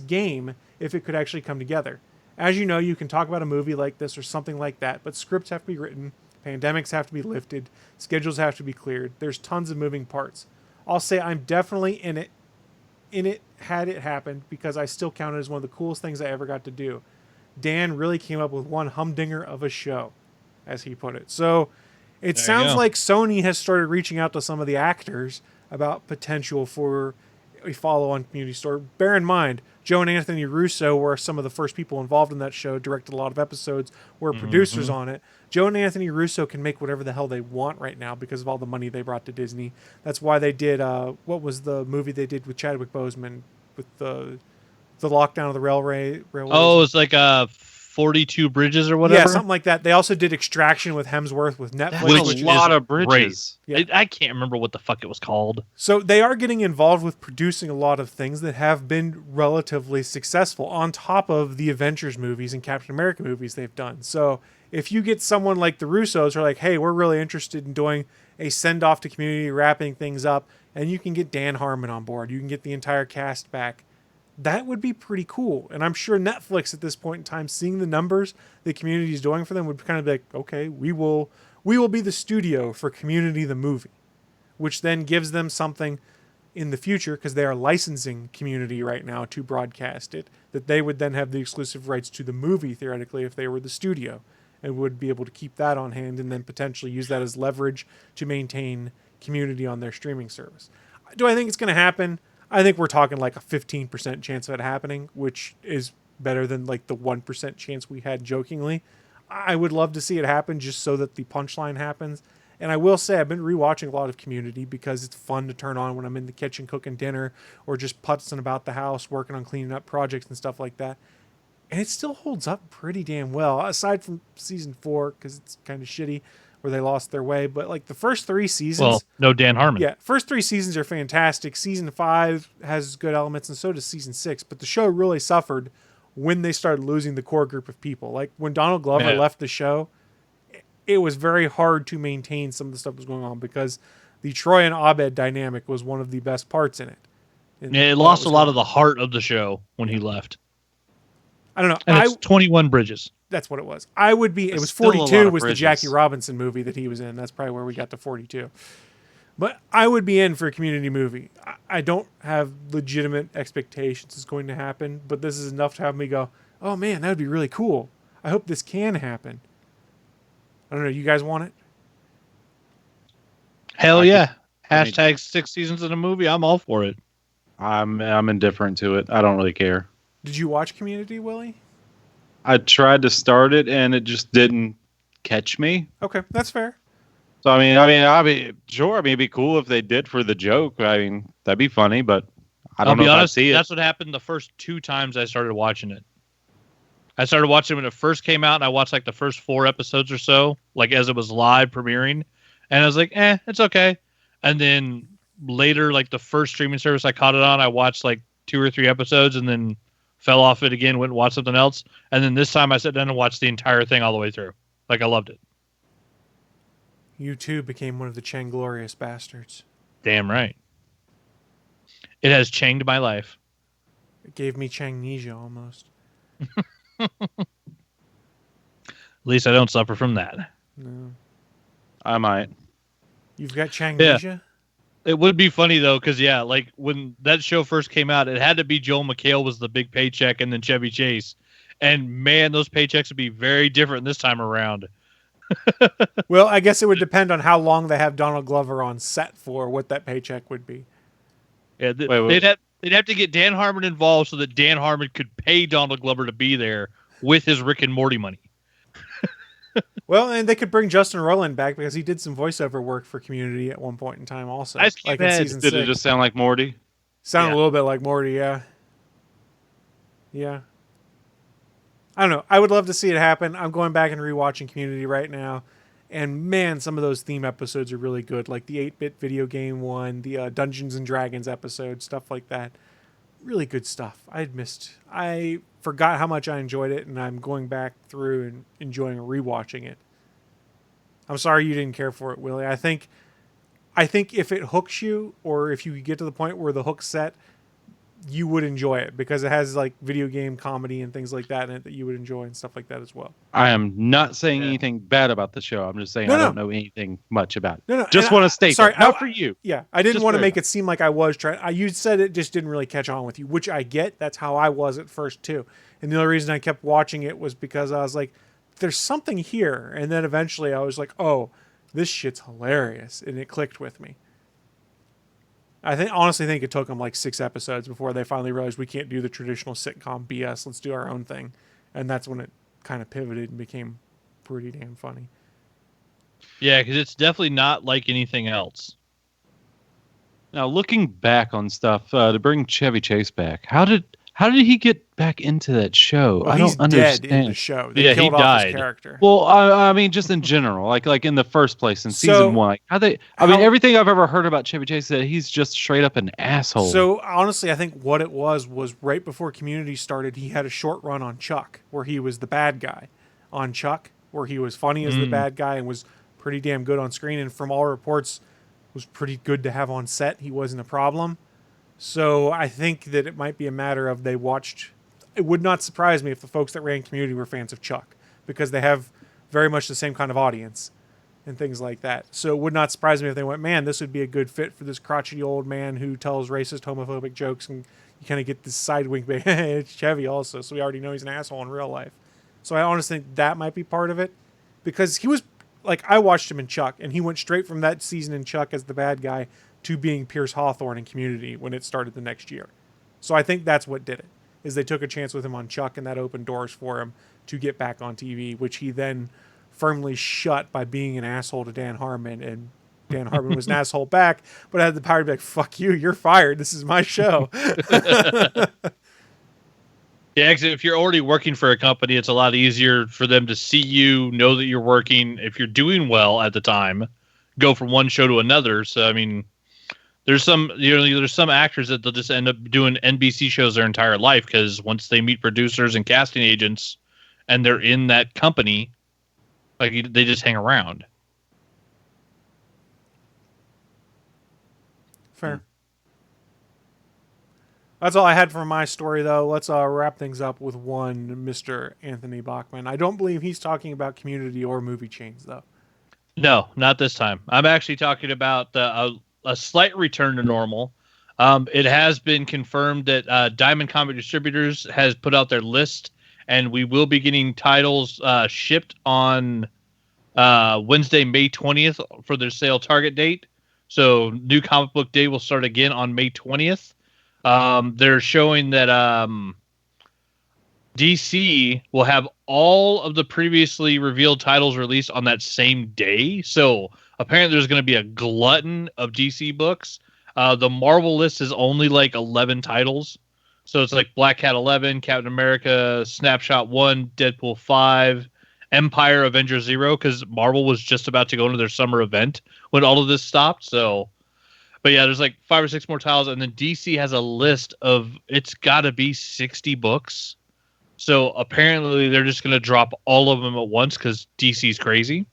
S4: game if it could actually come together. As you know, you can talk about a movie like this or something like that, but scripts have to be written, pandemics have to be lifted, schedules have to be cleared. There's tons of moving parts. I'll say I'm definitely in it had it happened, because I still count it as one of the coolest things I ever got to do. Dan really came up with one humdinger of a show, as he put it. So it sounds like Sony has started reaching out to some of the actors about potential for a follow-on Community story. Bear in mind, Joe and Anthony Russo were some of the first people involved in that show, directed a lot of episodes, were producers on it. Joe and Anthony Russo can make whatever the hell they want right now because of all the money they brought to Disney. That's why they did, what was the movie they did with Chadwick Boseman with the lockdown of the railways?
S5: Oh, it's like 42 Bridges or whatever?
S4: Yeah, something like that. They also did Extraction with Hemsworth with Netflix.
S6: That's a lot of bridges.
S5: Yeah. I can't remember what the fuck it was called.
S4: So they are getting involved with producing a lot of things that have been relatively successful on top of the Avengers movies and Captain America movies they've done. So if you get someone like the Russos who are like, hey, we're really interested in doing a send-off to Community, wrapping things up, and you can get Dan Harmon on board, you can get the entire cast back, that would be pretty cool. And I'm sure Netflix at this point in time, seeing the numbers the Community is doing for them, would kind of be like, okay, we will be the studio for Community the movie, which then gives them something in the future, because they are licensing Community right now to broadcast it, that they would then have the exclusive rights to the movie, theoretically, if they were the studio, and would be able to keep that on hand and then potentially use that as leverage to maintain Community on their streaming service. Do I think it's going to happen? I think we're talking like a 15% chance of it happening, which is better than like the 1% chance we had jokingly. I would love to see it happen just so that the punchline happens. And I will say I've been rewatching a lot of Community because it's fun to turn on when I'm in the kitchen cooking dinner or just putzing about the house, working on cleaning up projects and stuff like that. And it still holds up pretty damn well, aside from season 4, because it's kind of shitty where they lost their way. But like the first 3 seasons...
S5: Well, no Dan Harmon.
S4: Yeah, first 3 seasons are fantastic. Season 5 has good elements, and so does season 6. But the show really suffered when they started losing the core group of people. Like when Donald Glover left the show, it was very hard to maintain some of the stuff that was going on because the Troy and Abed dynamic was one of the best parts in it.
S5: It lost a lot of the heart of the show when he left.
S4: I don't know.
S5: And it's 21 Bridges.
S4: That's what it was. It was 42 was the Jackie Robinson movie that he was in. That's probably where we got to 42. But I would be in for a Community movie. I don't have legitimate expectations it's going to happen, but this is enough to have me go, oh man, that would be really cool. I hope this can happen. I don't know. You guys want it?
S5: Hell yeah. Hashtag 6 seasons in a movie. I'm all for it.
S6: I'm indifferent to it. I don't really care.
S4: Did you watch Community, Willie?
S6: I tried to start it and it just didn't catch me.
S4: Okay, that's fair.
S6: So I mean, sure. I mean, it'd be cool if they did for the joke. I mean, that'd be funny, but I don't know if I'd see it.
S5: That's what happened the first 2 times I started watching it. I started watching it when it first came out, and I watched like the first 4 episodes or so, like as it was live premiering, and I was like, it's okay. And then later, like the first streaming service I caught it on, I watched like 2 or 3 episodes, and then fell off it again, went and watched something else, and then this time I sat down and watched the entire thing all the way through. Like, I loved it.
S4: You too became one of the Chang glorious bastards.
S5: Damn right. It has changed my life.
S4: It gave me Changnesia almost.
S5: At least I don't suffer from that.
S4: No.
S6: I might.
S4: You've got Changnesia?
S5: It would be funny, though, because, yeah, like, when that show first came out, it had to be Joel McHale was the big paycheck and then Chevy Chase. And, man, those paychecks would be very different this time around.
S4: Well, I guess it would depend on how long they have Donald Glover on set for, what that paycheck would be.
S5: Yeah, they'd have to get Dan Harmon involved so that Dan Harmon could pay Donald Glover to be there with his Rick and Morty money.
S4: Well, and they could bring Justin Roiland back because he did some voiceover work for Community at one point in time also.
S5: Ice
S4: Like
S5: Cube
S4: in
S5: Head.
S4: season
S6: Did
S4: 6.
S6: it just sound like Morty?
S4: Sounded a little bit like Morty, yeah. Yeah. I don't know. I would love to see it happen. I'm going back and rewatching Community right now. And man, some of those theme episodes are really good. Like the 8-bit video game one, the Dungeons and Dragons episode, stuff like that. Really good stuff. I forgot how much I enjoyed it, and I'm going back through and enjoying rewatching it. I'm sorry you didn't care for it, Willie. I think if it hooks you, or if you get to the point where the hook's set, you would enjoy it because it has like video game comedy and things like that in it that you would enjoy and stuff like that as well.
S6: I am not saying anything bad about the show. I'm just saying I don't know anything much about it.
S4: No,
S6: Just want to state
S4: sorry,
S6: that. Not for you.
S4: Yeah, I didn't
S6: Just
S4: want to
S6: for
S4: make it seem like I was trying. You said it just didn't really catch on with you, which I get. That's how I was at first too. And the only reason I kept watching it was because I was like, there's something here. And then eventually I was like, oh, this shit's hilarious. And it clicked with me. Honestly think it took them like 6 episodes before they finally realized we can't do the traditional sitcom BS. Let's do our own thing. And that's when it kind of pivoted and became pretty damn funny.
S5: Yeah, because it's definitely not like anything else.
S6: Now, looking back on stuff, to bring Chevy Chase back, how did he get back into that show?
S4: Well,
S6: I
S4: he's
S6: don't understand.
S4: dead in the show. They
S5: Yeah, he
S4: killed off
S5: died.
S4: his character.
S6: Well, I mean, just in general, like in the first place in season 1, everything I've ever heard about Chevy Chase is that he's just straight up an asshole.
S4: So honestly, I think what it was right before Community started, he had a short run on Chuck where he was the bad guy on Chuck, where he was funny as the bad guy and was pretty damn good on screen. And from all reports, was pretty good to have on set. He wasn't a problem. So I think that it might be a matter of they watched. It would not surprise me if the folks that ran Community were fans of Chuck because they have very much the same kind of audience and things like that. So it would not surprise me if they went, man, this would be a good fit for this crotchety old man who tells racist, homophobic jokes, and you kind of get this side wink, but it's Chevy also, so we already know he's an asshole in real life. So I honestly think that might be part of it because he was, like, I watched him in Chuck, and he went straight from that season in Chuck as the bad guy to being Pierce Hawthorne in Community when it started the next year. So I think that's what did it, is they took a chance with him on Chuck, and that opened doors for him to get back on TV, which he then firmly shut by being an asshole to Dan Harmon, and Dan Harmon was an asshole back, but had the power to be like, fuck you, you're fired, this is my show.
S5: Yeah, because if you're already working for a company, it's a lot easier for them to see you, know that you're working. If you're doing well at the time, go from one show to another. So, I mean, there's some actors that they'll just end up doing NBC shows their entire life because once they meet producers and casting agents and they're in that company, like they just hang around.
S4: Fair. That's all I had for my story, though. Let's wrap things up with one Mr. Anthony Bachman. I don't believe he's talking about Community or movie chains, though.
S5: No, not this time. I'm actually talking about a slight return to normal. It has been confirmed that Diamond Comic Distributors has put out their list, and we will be getting titles shipped on Wednesday, May 20th for their sale target date. So New Comic Book Day will start again on May 20th. They're showing that DC will have all of the previously revealed titles released on that same day. So apparently there's going to be a glutton of DC books. The Marvel list is only like 11 titles. So it's like Black Cat 11, Captain America, Snapshot 1, Deadpool 5, Empire, Avengers 0, because Marvel was just about to go into their summer event when all of this stopped. So But yeah, there's like 5 or 6 more titles, and then DC has a list of it's got to be 60 books. So apparently they're just going to drop all of them at once because DC's crazy.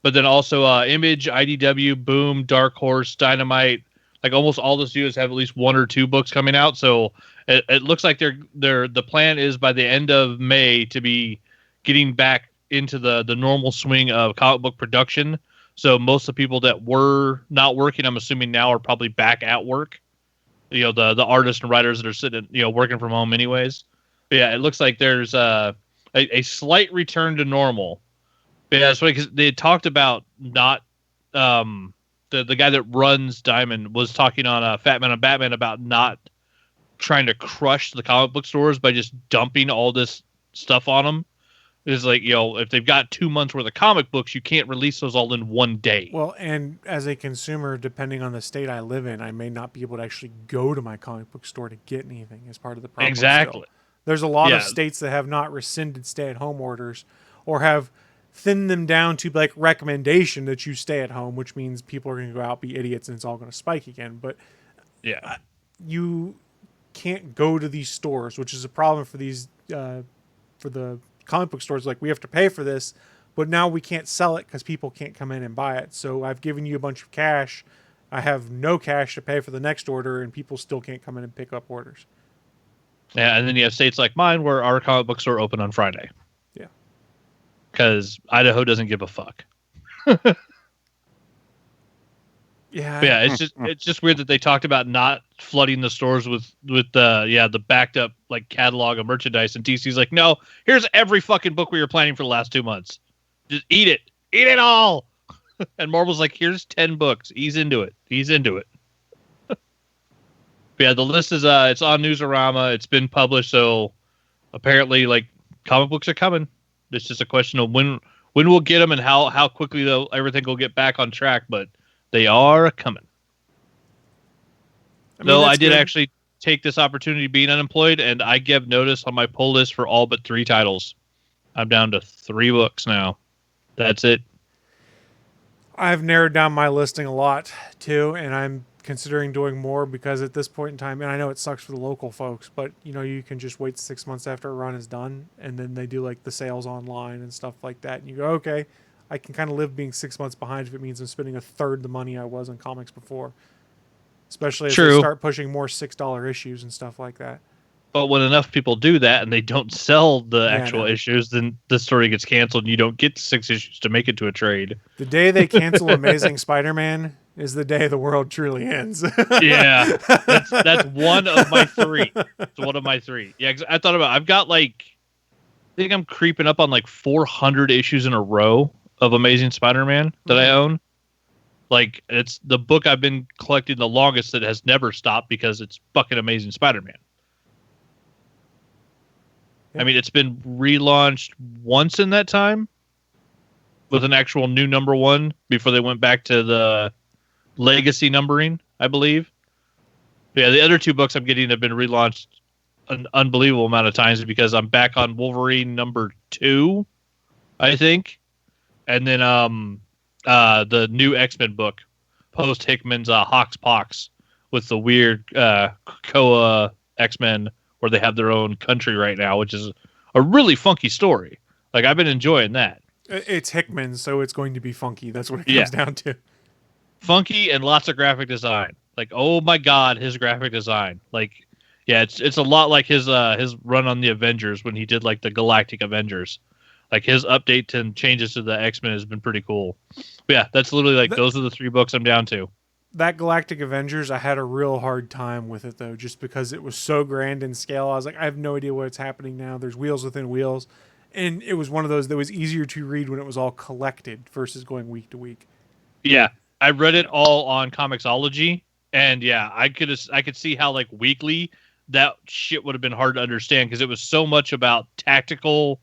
S5: But then also Image, IDW, Boom, Dark Horse, Dynamite, like almost all the studios have at least 1 or 2 books coming out. So it looks like the plan is by the end of May to be getting back into the normal swing of comic book production. So most of the people that were not working, I'm assuming now are probably back at work. You know, the artists and writers that are sitting, working from home anyways. But yeah, it looks like there's a slight return to normal. But yeah, that's funny because they had talked about not the guy that runs Diamond was talking on Fat Man and Batman about not trying to crush the comic book stores by just dumping all this stuff on them. It's like, if they've got 2 months worth of comic books, you can't release those all in one day.
S4: Well, and as a consumer, depending on the state I live in, I may not be able to actually go to my comic book store to get anything as part of the problem.
S5: Exactly.
S4: Still. There's a lot of states that have not rescinded stay-at-home orders or have thinned them down to like recommendation that you stay at home, which means people are going to go out, be idiots, and it's all going to spike again. But
S5: yeah,
S4: you can't go to these stores, which is a problem for these for the comic book stores. Like, we have to pay for this, but now we can't sell it because people can't come in and buy it. So I've given you a bunch of cash. I have no cash to pay for the next order, and people still can't come in and pick up orders.
S5: Yeah, and then you have states like mine where our comic books are open on Friday.
S4: Yeah.
S5: Because Idaho doesn't give a fuck.
S4: Yeah.
S5: But yeah, it's just weird that they talked about not flooding the stores with the backed up like catalog of merchandise, and DC's like, no, here's every fucking book we were planning for the last 2 months. Just eat it all. And Marvel's like, here's 10 books. He's into it. But yeah, the list is it's on Newsarama. It's been published, so apparently, like, comic books are coming. It's just a question of when we'll get them and how quickly everything will get back on track. But they are coming. I did actually take this opportunity being unemployed, and I gave notice on my pull list for all but 3 titles. I'm down to 3 books now. That's it.
S4: I've narrowed down my listing a lot too, and I'm considering doing more because at this point in time, and I know it sucks for the local folks, but you can just wait 6 months after a run is done, and then they do like the sales online and stuff like that, and you go, okay, I can kind of live being 6 months behind if it means I'm spending a third the money I was on comics before, especially as they start pushing more $6 issues and stuff like that.
S5: But when enough people do that and they don't sell the actual issues, then the story gets canceled and you don't get 6 issues to make it to a trade.
S4: The day they cancel Amazing Spider-Man is the day the world truly ends.
S5: Yeah, that's one of my 3. It's one of my 3. Yeah, I thought about. I've got I think I'm creeping up on 400 issues in a row of Amazing Spider-Man that I own. Like, it's the book I've been collecting the longest that has never stopped because it's fucking Amazing Spider-Man. Yeah. I mean, it's been relaunched once in that time with an actual new number 1 before they went back to the legacy numbering, I believe. But yeah, the other 2 books I'm getting have been relaunched an unbelievable amount of times because I'm back on Wolverine number 2, I think. And then the new X-Men book, post Hickman's Hawks Pox, with the weird Krakoa X-Men where they have their own country right now, which is a really funky story. Like, I've been enjoying that.
S4: It's Hickman, so it's going to be funky. That's what it comes down to.
S5: Funky and lots of graphic design. Like, oh my god, his graphic design. Like, yeah, it's a lot like his run on the Avengers when he did like the Galactic Avengers. Like, his update and changes to the X-Men has been pretty cool. But yeah, that's literally those are the 3 books I'm down to.
S4: That Galactic Avengers, I had a real hard time with it though, just because it was so grand in scale. I was like, I have no idea what's happening now. There's wheels within wheels. And it was one of those that was easier to read when it was all collected versus going week to week.
S5: Yeah, I read it all on Comixology, and yeah, I could see how weekly that shit would have been hard to understand because it was so much about tactical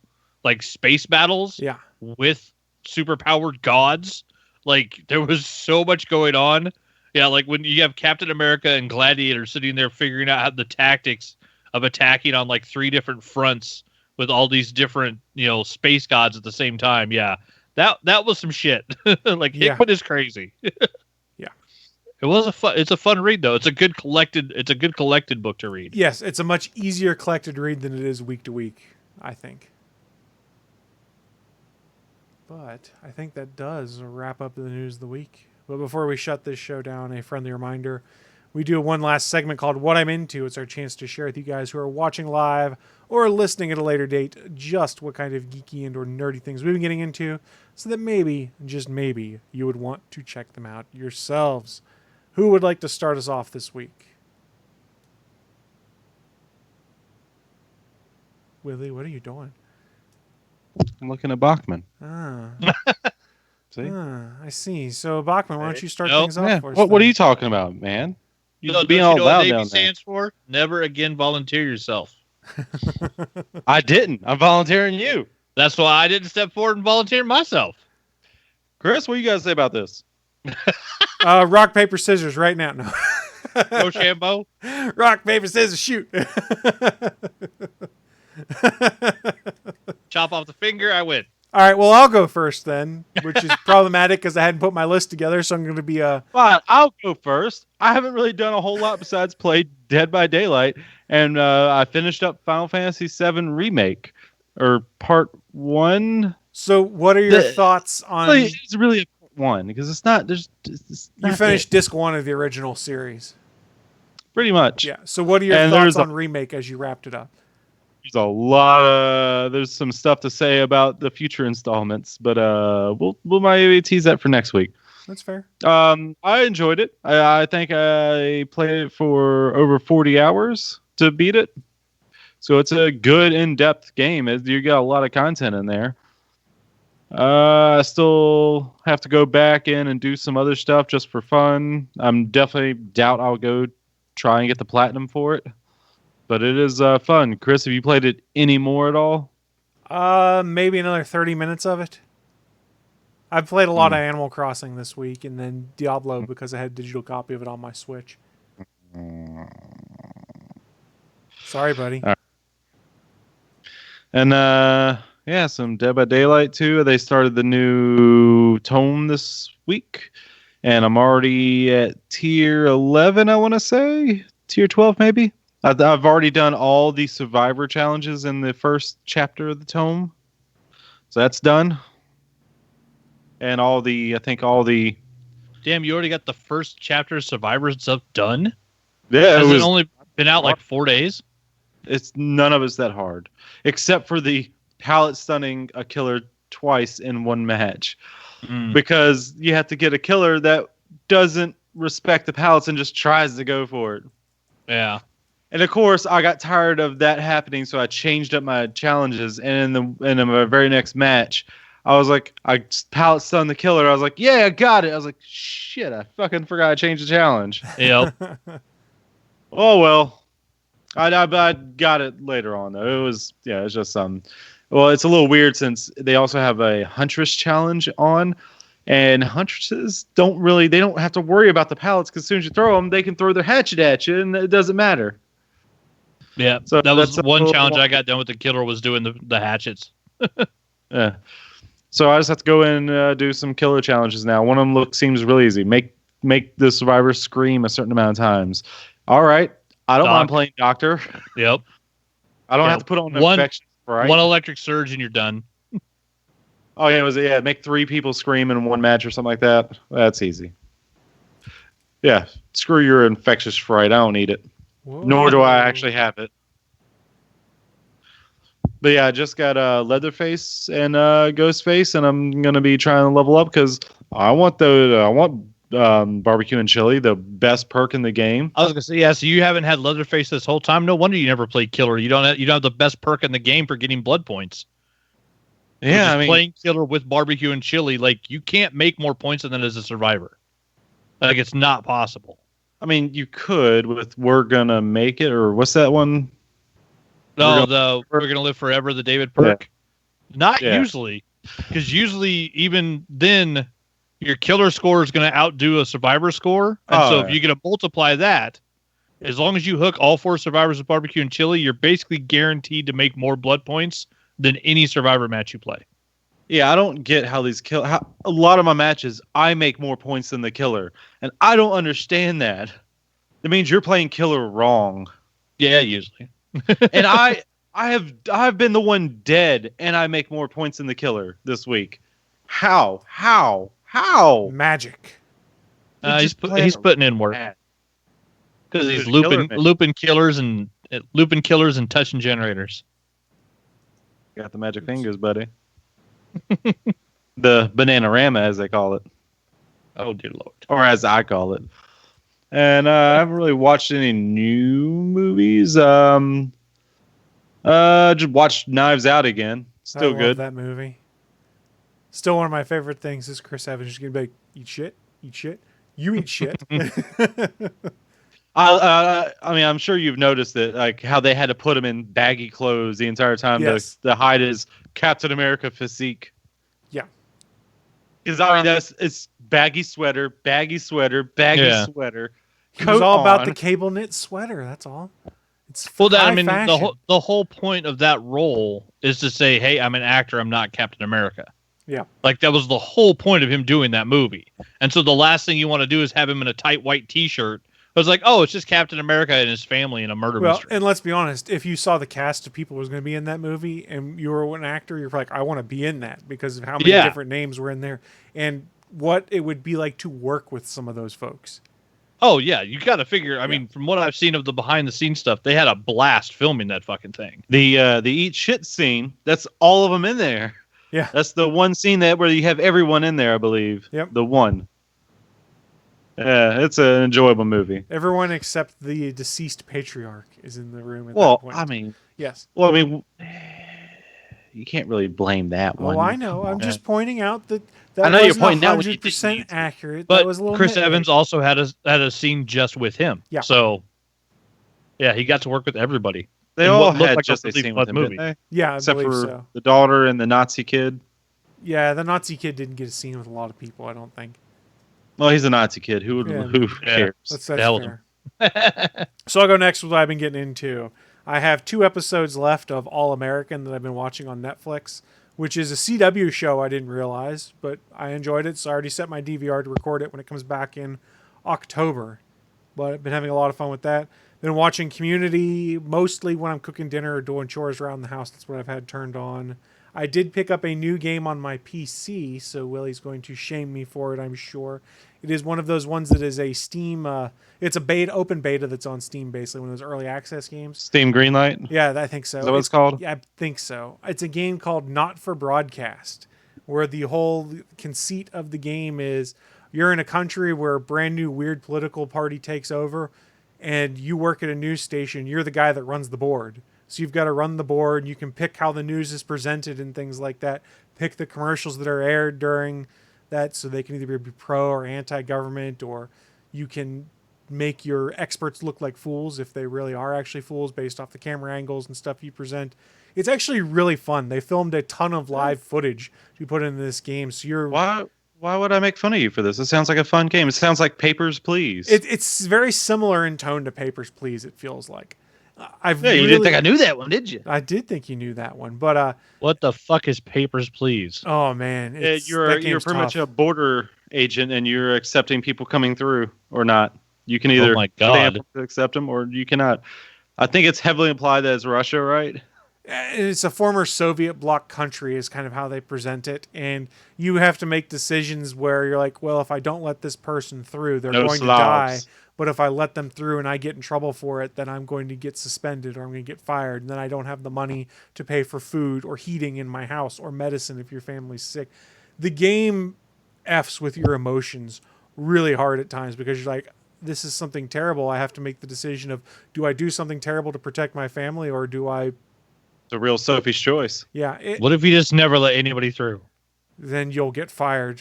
S5: space battles with superpowered gods. Like, there was so much going on. Yeah, like when you have Captain America and Gladiator sitting there figuring out how the tactics of attacking on 3 different fronts with all these different, space gods at the same time. Yeah, that was some shit. Hickman is crazy.
S4: Yeah.
S5: It was it's a fun read though. It's a good collected book to read.
S4: Yes, it's a much easier collected read than it is week to week, I think. But I think that does wrap up the news of the week. But before we shut this show down, a friendly reminder, we do one last segment called What I'm Into. It's our chance to share with you guys who are watching live or listening at a later date just what kind of geeky and or nerdy things we've been getting into, so that maybe, just maybe, you would want to check them out yourselves. Who would like to start us off this week? Willie, what are you doing?
S6: I'm looking at Bachman. See?
S4: I see. So, Bachman, why don't you start
S5: Nope.
S4: things off
S6: Yeah.
S4: for us?
S6: What are
S4: then?
S6: you talking about, man?
S5: You know,
S6: being
S5: don't
S6: all
S5: you know what
S6: loud
S5: Navy
S6: down there.
S5: stands for? Never again volunteer yourself.
S6: I didn't. I'm volunteering you.
S5: That's why I didn't step forward and volunteer myself.
S6: Chris, what do you guys say about this?
S4: Rock, paper, scissors right now. No.
S5: Rochambeau.
S4: Rock, paper, scissors, shoot.
S5: Chop off the finger, I win.
S4: All right, well, I'll go first then, which is problematic because I hadn't put my list together, so I'm going to be
S6: Fine, I'll go first. I haven't really done a whole lot besides play Dead by Daylight, and I finished up Final Fantasy VII Remake, or Part 1.
S4: So what are your thoughts on...
S6: It's really a Part 1, because it's not... It's
S4: You
S6: not
S4: finished
S6: it.
S4: disc 1 of the original series.
S6: Pretty much.
S4: Yeah, so what are your
S6: And
S4: thoughts
S6: there's
S4: on Remake as you wrapped it up?
S6: There's a lot of... There's some stuff to say about the future installments, but we'll maybe tease that for next week.
S4: That's fair.
S6: I enjoyed it. I think I played it for over 40 hours to beat it. So it's a good in-depth game. You got a lot of content in there. I still have to go back in and do some other stuff just for fun. I'm definitely doubt I'll go try and get the platinum for it. But it is fun. Chris, have you played it any more at all?
S4: Maybe another 30 minutes of it. I've played a lot of Animal Crossing this week, and then Diablo because I had a digital copy of it on my Switch. Sorry, buddy.
S6: And yeah, some Dead by Daylight too. They started the new tome this week, and I'm already at tier 11. I want to say tier 12, maybe. I've already done all the survivor challenges in the first chapter of the tome, so that's done. And all the
S5: Damn, you already got the first chapter of Survivor stuff done?
S6: yeah,
S5: Has it only been out like 4 days?
S6: It's none of it's that hard, except for the pallet stunning a killer twice in one match, because you have to get a killer that doesn't respect the pallets and just tries to go for it.
S5: Yeah.
S6: And of course, I got tired of that happening, so I changed up my challenges. And in my very next match, I was like, I pallet stunned the killer. I was like, yeah, I got it. I was like, shit, I fucking forgot I changed the challenge.
S5: Yep.
S6: Oh well, I got it later on though. It's just well, it's a little weird since they also have a Huntress challenge on, and Huntresses don't have to worry about the pallets because as soon as you throw them, they can throw their hatchet at you, and it doesn't matter.
S5: Yeah,
S6: So
S5: that was
S6: that's a
S5: one
S6: little-
S5: challenge I got done with the killer was doing the hatchets.
S6: Yeah. So I just have to go in and do some killer challenges now. One of them seems really easy. Make the survivor scream a certain amount of times. All right. I don't mind playing doctor.
S5: Yep.
S6: I don't
S5: Yeah,
S6: have to put on an
S5: one-
S6: infection spray.
S5: One electric surge and you're done.
S6: Oh yeah, make 3 people scream in one match or something like that. That's easy. Yeah, screw your infectious fright. I don't need it.
S4: Whoa.
S6: Nor do I actually have it. But yeah, I just got Leatherface and Ghostface, and I'm gonna be trying to level up because I want barbecue and chili, the best perk in the game.
S5: I was gonna say, yeah. So you haven't had Leatherface this whole time. No wonder you never played killer. You don't have the best perk in the game for getting blood points.
S6: Yeah, I mean,
S5: playing killer with barbecue and chili, like you can't make more points than that as a survivor. Like it's not possible.
S6: I mean, you could with "We're Gonna Make It" or what's that one?
S5: No, we're gonna live forever. The David perk. Not
S6: Yeah.
S5: usually, because usually even then, your killer score is going to outdo a survivor score, and so if you get to multiply that, as long as you hook all 4 survivors with barbecue and chili, you're basically guaranteed to make more blood points than any survivor match you play.
S6: Yeah, I don't get how these how a lot of my matches I make more points than the killer, and I don't understand that. That means you're playing killer wrong.
S5: Yeah, usually.
S6: And I've been the one dead, and I make more points than the killer this week. How?
S4: Magic.
S5: He's putting in work because he's looping killers and touching generators.
S6: Got the magic fingers, buddy. The Bananarama, as they call it.
S5: Oh dear Lord,
S6: or as I call it. And I haven't really watched any new movies. Just watched Knives Out again. Still good.
S4: That movie. Still one of my favorite things is Chris Evans just gonna be like, eat shit, you eat shit.
S6: I mean, I'm sure you've noticed that, like how they had to put him in baggy clothes the entire time to hide his Captain America physique.
S4: Yeah,
S6: because I mean it's baggy sweater.
S4: He was all about the cable knit sweater. That's all. It's fashion.
S5: The whole point of that role is to say, hey, I'm an actor. I'm not Captain America.
S4: Yeah.
S5: Like that was the whole point of him doing that movie. And so the last thing you want to do is have him in a tight white T-shirt. I was like, oh, it's just Captain America and his family in a murder mystery.
S4: And let's be honest, if you saw the cast of people who was going to be in that movie and you were an actor, you're like, I want to be in that because of how many different names were in there and what it would be like to work with some of those folks.
S5: Oh, yeah. You got to figure. I mean, from what I've seen of the behind-the-scenes stuff, they had a blast filming that fucking thing.
S6: The eat shit scene, that's all of them in there.
S4: Yeah.
S6: That's the one scene where you have everyone in there, I believe.
S4: Yep.
S6: The one. Yeah, it's an enjoyable movie.
S4: Everyone except the deceased patriarch is in the room at that point.
S6: I mean...
S4: Yes.
S6: Well, I mean... You can't really blame that one.
S4: Oh, I know. I'm just pointing out that
S6: I know you're pointing out
S4: 100% accurate.
S5: But
S4: that was a little
S5: Chris
S4: nitpick.
S5: Evans also had a scene just with him.
S4: Yeah.
S5: So, yeah, he got to work with everybody.
S6: They all had just a scene with him, didn't they?
S4: Yeah,
S6: except
S4: believe
S6: for
S4: so.
S6: the daughter and the Nazi kid.
S4: Yeah, the Nazi kid didn't get a scene with a lot of people, I don't think.
S6: Well, he's a Nazi kid. Who cares?
S4: That's fair. So I'll go next with what I've been getting into. I have 2 episodes left of All American that I've been watching on Netflix, which is a CW show I didn't realize, but I enjoyed it, so I already set my DVR to record it when it comes back in October. But I've been having a lot of fun with that. Been watching Community mostly when I'm cooking dinner or doing chores around the house. That's what I've had turned on. I did pick up a new game on my PC, so Willie's going to shame me for it, I'm sure. It is one of those ones that is a Steam... it's a open beta that's on Steam, basically, one of those early access games.
S6: Steam Greenlight?
S4: Yeah, I think so.
S6: Is that what it's called?
S4: Yeah, I think so. It's a game called Not for Broadcast, where the whole conceit of the game is you're in a country where a brand new weird political party takes over, and you work at a news station. You're the guy that runs the board. So you've got to run the board. You can pick how the news is presented and things like that. Pick the commercials that are aired during that, so they can either be pro or anti-government, or you can make your experts look like fools if they really are actually fools based off the camera angles and stuff you present. It's actually really fun. They filmed a ton of live footage to put into this game. So you're
S6: why would I make fun of you for this? It sounds like a fun game. It sounds like Papers, Please.
S4: It's very similar in tone to Papers, Please. It feels like.
S5: You didn't think I knew that one, did you?
S4: I did think you knew that one, but
S5: what the fuck is Papers, Please?
S4: Oh man,
S6: you're pretty much a border agent, and you're accepting people coming through or not. You can either accept them or you cannot. I think it's heavily implied that it's Russia, right?
S4: It's a former Soviet bloc country is kind of how they present it, and you have to make decisions where you're like, well, if I don't let this person through, they're going to die. But if I let them through and I get in trouble for it, then I'm going to get suspended or I'm going to get fired. And then I don't have the money to pay for food or heating in my house or medicine if your family's sick. The game F's with your emotions really hard at times because you're like, this is something terrible. I have to make the decision of, do I do something terrible to protect my family or do I...
S6: It's a real Sophie's choice.
S4: Yeah.
S5: What if you just never let anybody through?
S4: Then you'll get fired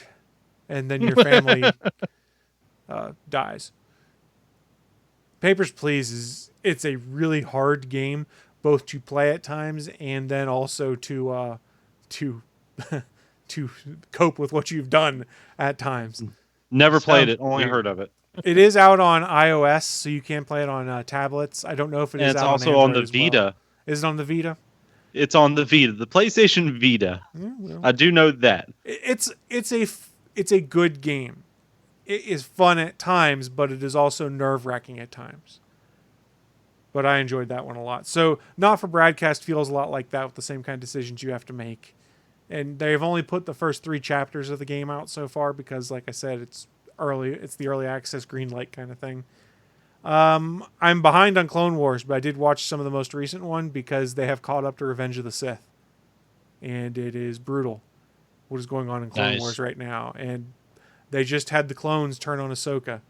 S4: and then your family dies. Papers, Please it's a really hard game, both to play at times and then also to cope with what you've done at times.
S6: Never played it, only heard of it.
S4: It is out on iOS, so you can play it on tablets. I don't know if it is out on Android
S6: also on the Vita.
S4: Well. Is it on the Vita?
S6: It's on the Vita, the PlayStation Vita.
S4: Yeah, well,
S6: I do know that.
S4: it's a good game. It is fun at times, but it is also nerve-wracking at times. But I enjoyed that one a lot. So Not for Broadcast feels a lot like that with the same kind of decisions you have to make. And they've only put the first 3 chapters of the game out so far because, like I said, it's early. It's the early access green light kind of thing. I'm behind on Clone Wars, but I did watch some of the most recent one because they have caught up to Revenge of the Sith. And it is brutal what is going on in Clone Wars right now. And they just had the clones turn on Ahsoka.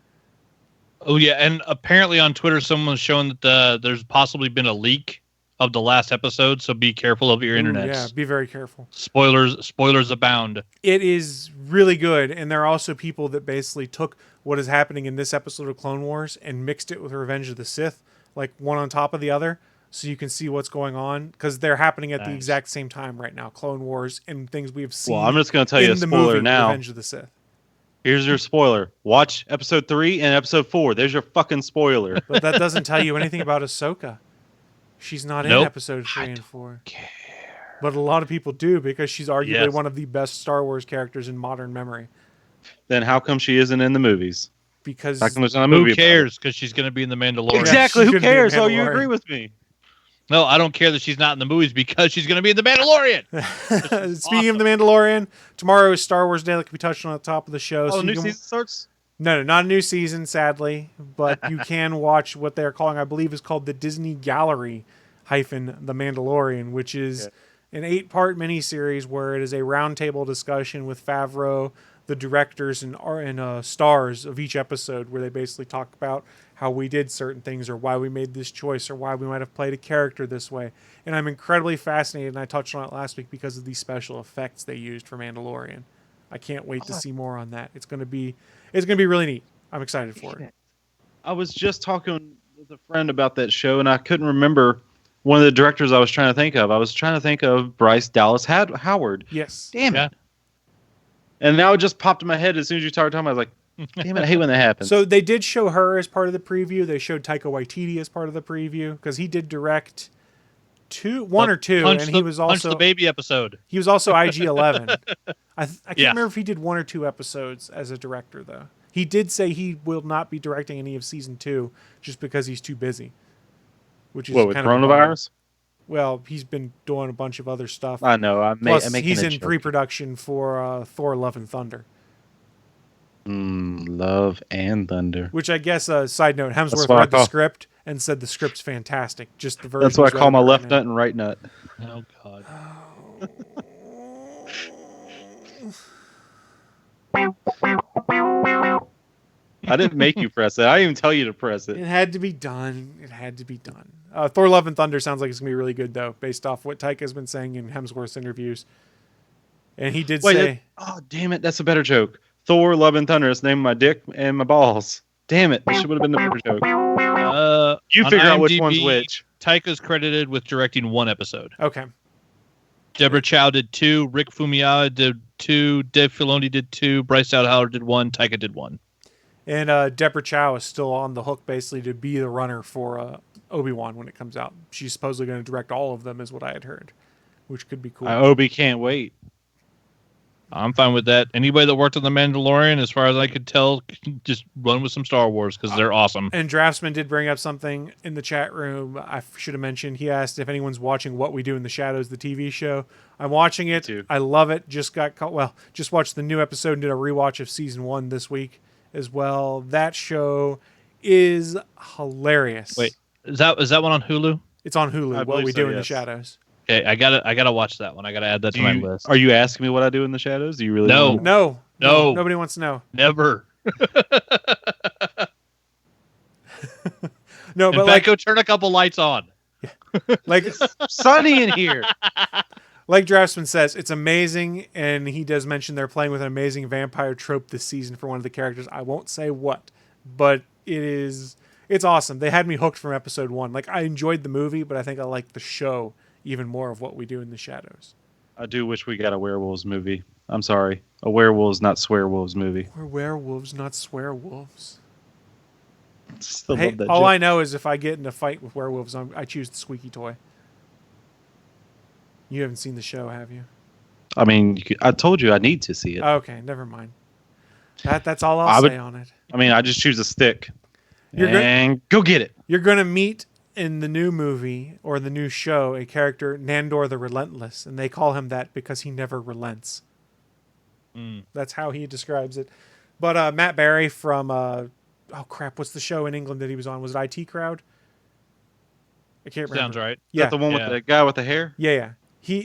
S5: Oh yeah, and apparently on Twitter someone's showing that there's possibly been a leak of the last episode, so be careful of your internet.
S4: Yeah, be very careful.
S5: Spoilers abound.
S4: It is really good, and there are also people that basically took what is happening in this episode of Clone Wars and mixed it with Revenge of the Sith, like one on top of the other, so you can see what's going on, because they're happening at the exact same time right now, Clone Wars and things we have seen.
S6: Well, I'm just going to tell you a
S4: in the
S6: spoiler
S4: movie
S6: now.
S4: Revenge of the Sith.
S6: Here's your spoiler. Watch episode 3 and episode 4. There's your fucking spoiler.
S4: But that doesn't tell you anything about Ahsoka. She's not in episode 3 and 4. But a lot of people do, because she's arguably one of the best Star Wars characters in modern memory.
S6: Then how come she isn't in the movies?
S4: Because
S6: how come there's not a movie?
S5: Who cares? Because she's going to be in the Mandalorian.
S6: Exactly.
S4: Yeah,
S6: who cares? Oh, you agree with me?
S5: No, I don't care that she's not in the movies because she's going to be in the Mandalorian.
S4: Speaking of the Mandalorian, tomorrow is Star Wars Day, like we touched on at the top of the show.
S6: Oh,
S4: so
S6: new season starts?
S4: No, not a new season, sadly. But you can watch what they're calling, I believe, is called the Disney Gallery - The Mandalorian, which is an 8-part miniseries where it is a roundtable discussion with Favreau, the directors and stars of each episode, where they basically talk about how we did certain things or why we made this choice or why we might have played a character this way. And I'm incredibly fascinated, and I touched on it last week, because of these special effects they used for Mandalorian. I can't wait to see more on that. It's going to be really neat. I'm excited for it.
S6: I was just talking with a friend about that show, and I couldn't remember one of the directors I was trying to think of. I was trying to think of Bryce Dallas Howard.
S4: Yes.
S6: Damn it. And now it just popped in my head as soon as you started talking. I was like, damn it, I hate when that happens.
S4: So they did show her as part of the preview. They showed Taika Waititi as part of the preview, because he did direct one or two, and he was also
S5: Punch the Baby episode.
S4: He was also IG-11. I can't remember if he did 1 or 2 episodes as a director, though. He did say he will not be directing any of season 2 just because he's too busy. Which is
S6: with
S4: kind
S6: coronavirus?
S4: Well, he's been doing a bunch of other stuff.
S6: I know.
S4: Plus, he's in pre-production for Thor: Love and Thunder.
S6: Love and Thunder.
S4: Which I guess, side note, Hemsworth read the script and said the script's fantastic. Just the version.
S6: That's what I call my left nut and right nut.
S5: Oh, God.
S6: I didn't make you press it. I didn't even tell you to press it.
S4: It had to be done. Thor: Love and Thunder sounds like it's going to be really good, though, based off what Taika's been saying in Hemsworth's interviews. And he did say...
S6: Oh, damn it. That's a better joke. Thor: Love and Thunder is the name of my dick and my balls. Damn it. This would have been the better joke. You figure out which one's which.
S5: Taika's credited with directing 1 episode.
S4: Okay.
S5: Deborah Chow did 2. Rick Fumiya did 2. Dave Filoni did 2. Bryce Dallas Howard did 1. Taika did 1. And
S4: Deborah Chow is still on the hook, basically, to be the runner for Obi-Wan when it comes out. She's supposedly going to direct all of them, is what I had heard, which could be cool.
S6: Obi can't wait.
S5: I'm fine with that. Anybody that worked on The Mandalorian, as far as I could tell, just run with some Star Wars, because they're awesome.
S4: And Draftsman did bring up something in the chat room I should have mentioned. He asked if anyone's watching What We Do in the Shadows, the TV show. I'm watching it.
S6: Me too.
S4: I love it. Just watched the new episode and did a rewatch of season 1 this week as well. That show is hilarious.
S5: Wait, is that one on Hulu?
S4: It's on Hulu. What We Do in the Shadows.
S5: Okay, I gotta watch that one. I gotta add that to my list.
S6: Are you asking me what I do in the shadows? Do you really?
S5: No.
S6: know?
S4: No. Nobody wants to know.
S5: Never.
S4: No, but
S5: in fact, go turn a couple lights on.
S4: Like
S6: it's sunny in here.
S4: Like Draftsman says, it's amazing, and he does mention they're playing with an amazing vampire trope this season for one of the characters. I won't say what, but it's awesome. They had me hooked from episode 1. Like, I enjoyed the movie, but I think I like the show even more of What We Do in the Shadows.
S6: I do wish we got a werewolves movie. I'm sorry. A werewolves, not swearwolves movie.
S4: We're werewolves, not swearwolves.
S6: Still
S4: Hey,
S6: love that
S4: all
S6: joke.
S4: I know is if I get in a fight with werewolves, I choose the squeaky toy. You haven't seen the show, have you?
S6: I mean, I told you I need to see it.
S4: Okay, never mind. That's all I'll say on it.
S6: I mean, I just choose a stick
S4: You're
S6: and go get it.
S4: You're going to meet in the new movie or the new show a character, Nandor the Relentless, and they call him that because he never relents. That's how he describes it. But Matt Berry from, oh crap, what's the show in England that he was on? Was it IT Crowd? I can't remember.
S5: Sounds right.
S6: Yeah. Is that the one with the guy with the hair?
S4: Yeah.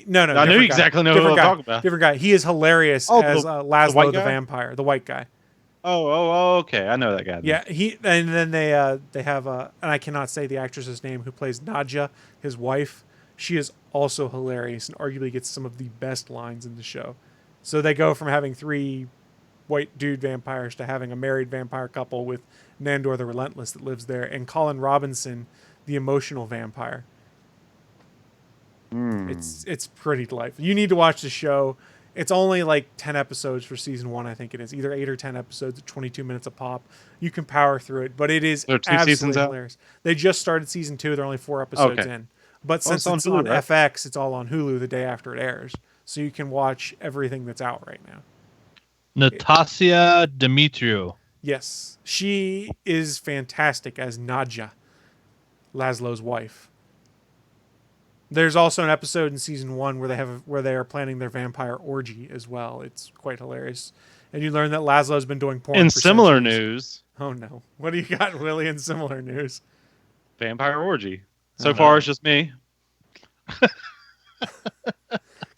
S4: No.
S6: I knew exactly know what I'm talking about.
S4: Different guy. He is hilarious as Laszlo the vampire, the white guy.
S6: Oh, okay. I know that guy.
S4: Yeah, and then they have and I cannot say the actress's name who plays Nadja, his wife. She is also hilarious and arguably gets some of the best lines in the show. So they go from having 3 white dude vampires to having a married vampire couple with Nandor the Relentless that lives there, and Colin Robinson, the emotional vampire. It's pretty delightful. You need to watch the show. It's only like 10 episodes for season 1, I think it is. Either 8 or 10 episodes at 22 minutes a pop. You can power through it, but it is
S6: There are 2 seasons
S4: absolutely hilarious. They just started season 2. They're only 4 episodes in. But since it's on
S6: Hulu, right?
S4: FX, it's all on Hulu the day after it airs. So you can watch everything that's out right now.
S5: Natasha Dimitriou.
S4: Yes. She is fantastic as Nadja, Laszlo's wife. There's also an episode in season 1 where they are planning their vampire orgy as well. It's quite hilarious. And you learn that Laszlo's been doing porn
S6: In
S4: for
S6: similar
S4: centuries.
S6: news,
S4: Oh no. What do you got, Willie, in similar news?
S6: vampire orgy. So far, it's just me.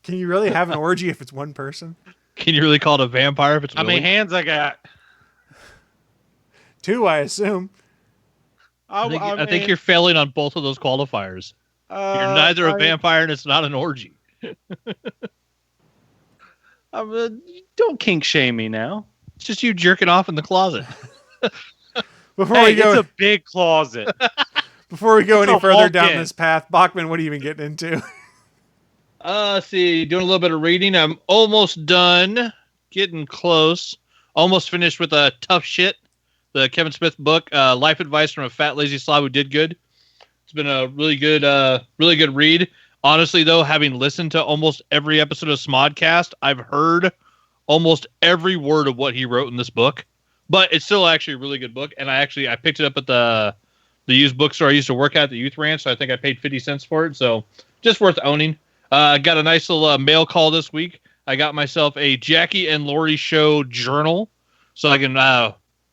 S4: Can you really have an orgy if it's one person?
S5: Can you really call it a vampire if it's
S6: How
S5: Willie?
S6: many hands I got?
S4: 2, I assume.
S5: I think you're failing on both of those qualifiers. You're neither a vampire and it's not an orgy.
S6: Don't kink shame me now.
S5: It's just you jerking off in the closet.
S4: Before we go,
S6: it's a big closet.
S4: before we go
S6: it's
S4: any
S6: a
S4: further down
S6: walk-in.
S4: this path, Bachman, what are you even getting into?
S5: See, doing a little bit of reading. I'm almost done. Getting close. Almost finished with a Tough Shit, the Kevin Smith book, Life Advice from a Fat Lazy Slob Who Did Good. It's been a really good read. Honestly, though, having listened to almost every episode of Smodcast, I've heard almost every word of what he wrote in this book. But it's still actually a really good book, and I picked it up at the used bookstore I used to work at the Youth Ranch, so I think I paid 50 cents for it. So just worth owning. I got a nice little mail call this week. I got myself a Jackie and Laurie Show journal, so I can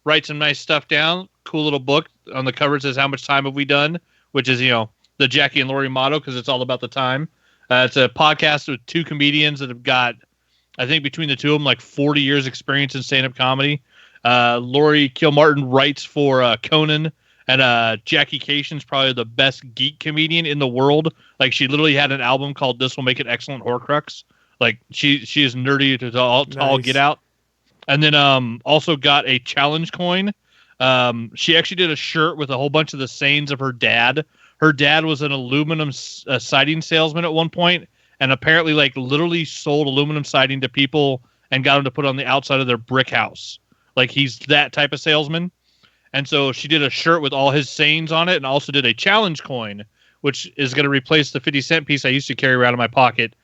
S5: write some nice stuff down. Cool little book. On the cover it says, "How much time have we done?" Which is, the Jackie and Laurie motto, because it's all about the time. It's a podcast with 2 comedians that have got, I think between the 2 of them, like 40 years experience in stand-up comedy. Laurie Kilmartin writes for Conan, and Jackie Cation's probably the best geek comedian in the world. Like, she literally had an album called "This Will Make It Excellent Horcrux." Like, she is nerdy to all get out. And then also got a challenge coin. She actually did a shirt with a whole bunch of the sayings of her dad. Her dad was an aluminum siding salesman at one point, and apparently, like, literally sold aluminum siding to people and got them to put on the outside of their brick house. Like, he's that type of salesman. And so she did a shirt with all his sayings on it, and also did a challenge coin, which is going to replace the 50-cent piece I used to carry around in my pocket.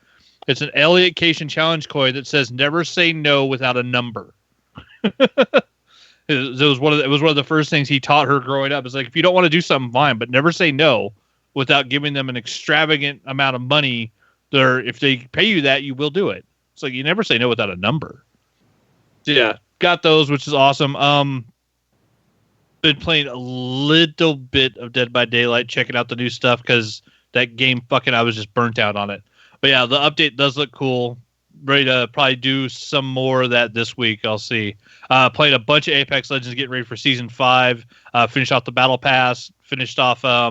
S5: It's an Elliot Cation challenge coin that says "Never say no without a number." It was one of the first things he taught her growing up. It's like, if you don't want to do something, fine, but never say no without giving them an extravagant amount of money. If they pay you that, you will do it. It's like, you never say no without a number. So yeah, got those, which is awesome. Been playing a little bit of Dead by Daylight, checking out the new stuff because that game I was just burnt out on it. But yeah, the update does look cool. Ready to probably do some more of that this week. I'll see. Played a bunch of Apex Legends, getting ready for Season 5. Finished off the Battle Pass. Finished off... I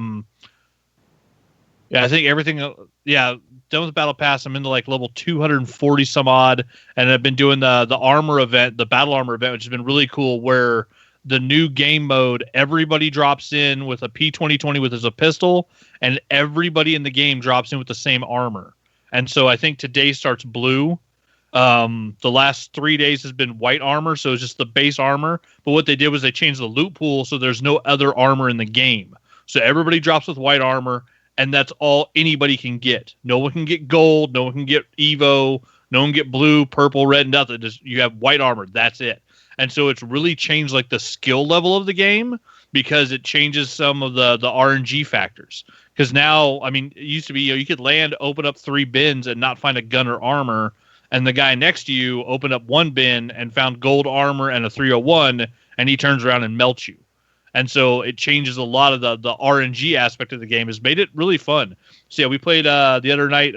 S5: think everything... done with the Battle Pass. I'm into like level 240 some odd. And I've been doing the armor event, the Battle Armor event, which has been really cool, where the new game mode, everybody drops in with a P2020 with a pistol, and everybody in the game drops in with the same armor. And so I think today starts blue. The last 3 days has been white armor, so it's just the base armor. But what they did was they changed the loot pool so there's no other armor in the game. So everybody drops with white armor, and that's all anybody can get. No one can get gold. No one can get Evo. No one can get blue, purple, red, nothing. Just you have white armor. That's it. And so it's really changed like the skill level of the game because it changes some of the RNG factors. Because now, I mean, it used to be you could land, open up 3 bins, and not find a gun or armor, and the guy next to you opened up 1 bin and found gold armor and a 301, and he turns around and melts you. And so it changes a lot of the RNG aspect of the game. Has made it really fun. So yeah, we played the other night,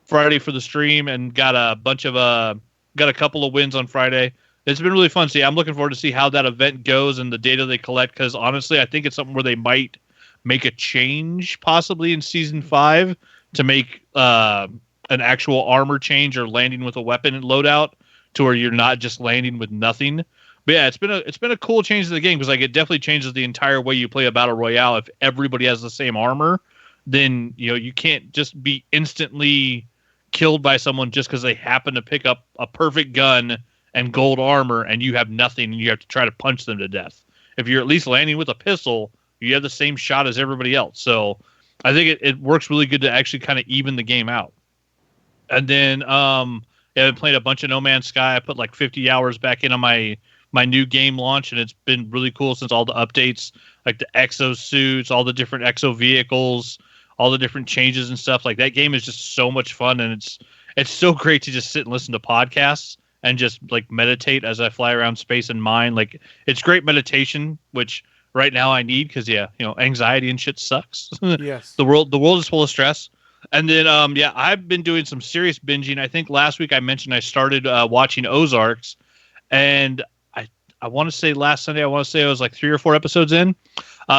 S5: Friday for the stream, and got a couple of wins on Friday. It's been really fun. So yeah, I'm looking forward to see how that event goes and the data they collect. Because honestly, I think it's something where they might make a change possibly in season 5 to make an actual armor change or landing with a weapon and loadout to where you're not just landing with nothing. But yeah, it's been a cool change to the game because like it definitely changes the entire way you play a battle royale. If everybody has the same armor, then you can't just be instantly killed by someone just because they happen to pick up a perfect gun and gold armor and you have nothing and you have to try to punch them to death. If you're at least landing with a pistol, you have the same shot as everybody else. So I think it works really good to actually kind of even the game out. And then I've been playing a bunch of No Man's Sky. I put like 50 hours back in on my new game launch, and it's been really cool since all the updates, like the exo suits, all the different exo vehicles, all the different changes and stuff. Like that game is just so much fun, and it's so great to just sit and listen to podcasts and just like meditate as I fly around space and mine. Like it's great meditation, which right now I need because anxiety and shit sucks.
S4: Yes,
S5: the world is full of stress. And then I've been doing some serious binging. I think last week I mentioned I started watching Ozarks, and I want to say last Sunday, I was like 3 or 4 episodes in.